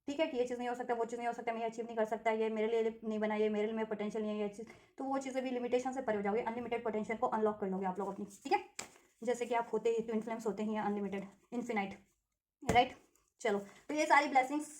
ठीक है, कि ये चीज़ नहीं हो सकता, वो चीज़ नहीं हो सकता, मैं ये अचीव नहीं कर सकता, ये मेरे लिए नहीं बना, ये मेरे लिए पोटेंशियल नहीं है, ये चीज़, तो वो चीज़ें भी लिमिटेशन से परे हो जाओगे, अनलिमिटेड पोटेंशियल को अनलॉक कर लोगे आप लोग अपनी, ठीक है। जैसे कि आप होते ही ट्विन फ्लेम्स होते ही हैं, अनलिमिटेड, इन्फिनाइट, राइट। चलो, तो ये सारी ब्लेसिंग्स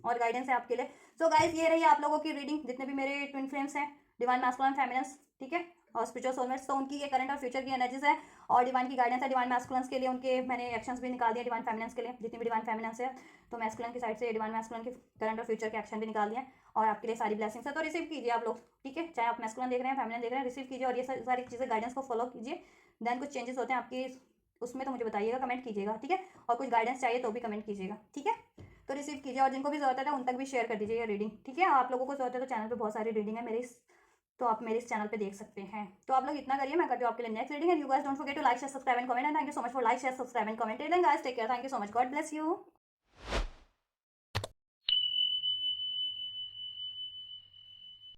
और गाइडेंस है आपके लिए। सो गाइज, ये रही आप लोगों की रीडिंग, जितने भी मेरे ट्विन फ्लेम्स हैं, डिवाइन मैस्कुलिन फेमिनिन्स, ठीक है, और स्पिरिचुअल सोलमेट्स, तो उनकी ये करंट और फ्यूचर की एनर्जीज है, और डिवाइन की गाइडेंस है। डिवाइन मैस्कुलिन्स के लिए उनके मैंने एक्शंस भी निकाल दिए, डिवाइन फेमिनिन्स के लिए जितनी भी डिवाइन फेमिनिन्स है, तो मैस्कुलिन की साइड से डिवाइन मैस्कुलिन के करंट और फ्यूचर के एक्शन भी निकाल दिए, और आपके लिए सारी ब्लेसिंग्स है, तो रिसीव कीजिए आप लोग, ठीक है। चाहे आप मैस्कुलिन देख रहे हैं, फेमिनिन देख रहे हैं, रिसीव कीजिए, और ये सारी चीज़ें गाइडेंस को फॉलो कीजिए। देन कुछ चेंजेस होते हैं आपके उसमें तो मुझे बताइएगा, कमेंट कीजिएगा, ठीक है। और कुछ गाइडेंस चाहिए तो भी कमेंट कीजिएगा, ठीक है। तो रिसीव कीजिए, और जिनको भी जरूरत है उन तक भी शेयर कर दीजिए ये रीडिंग, ठीक है। आप लोगों को जरूरत है तो चैनल पे बहुत सारी रीडिंग है मेरी, तो आप मेरे इस चैनल पे देख सकते हैं। तो आप लोग इतना करिए, मैं करती हूँ आपके लिए next reading. And you guys don't forget to like share subscribe and comment, and thank you so much for like share subscribe and comment. Guys take care, thank you so much, God bless you.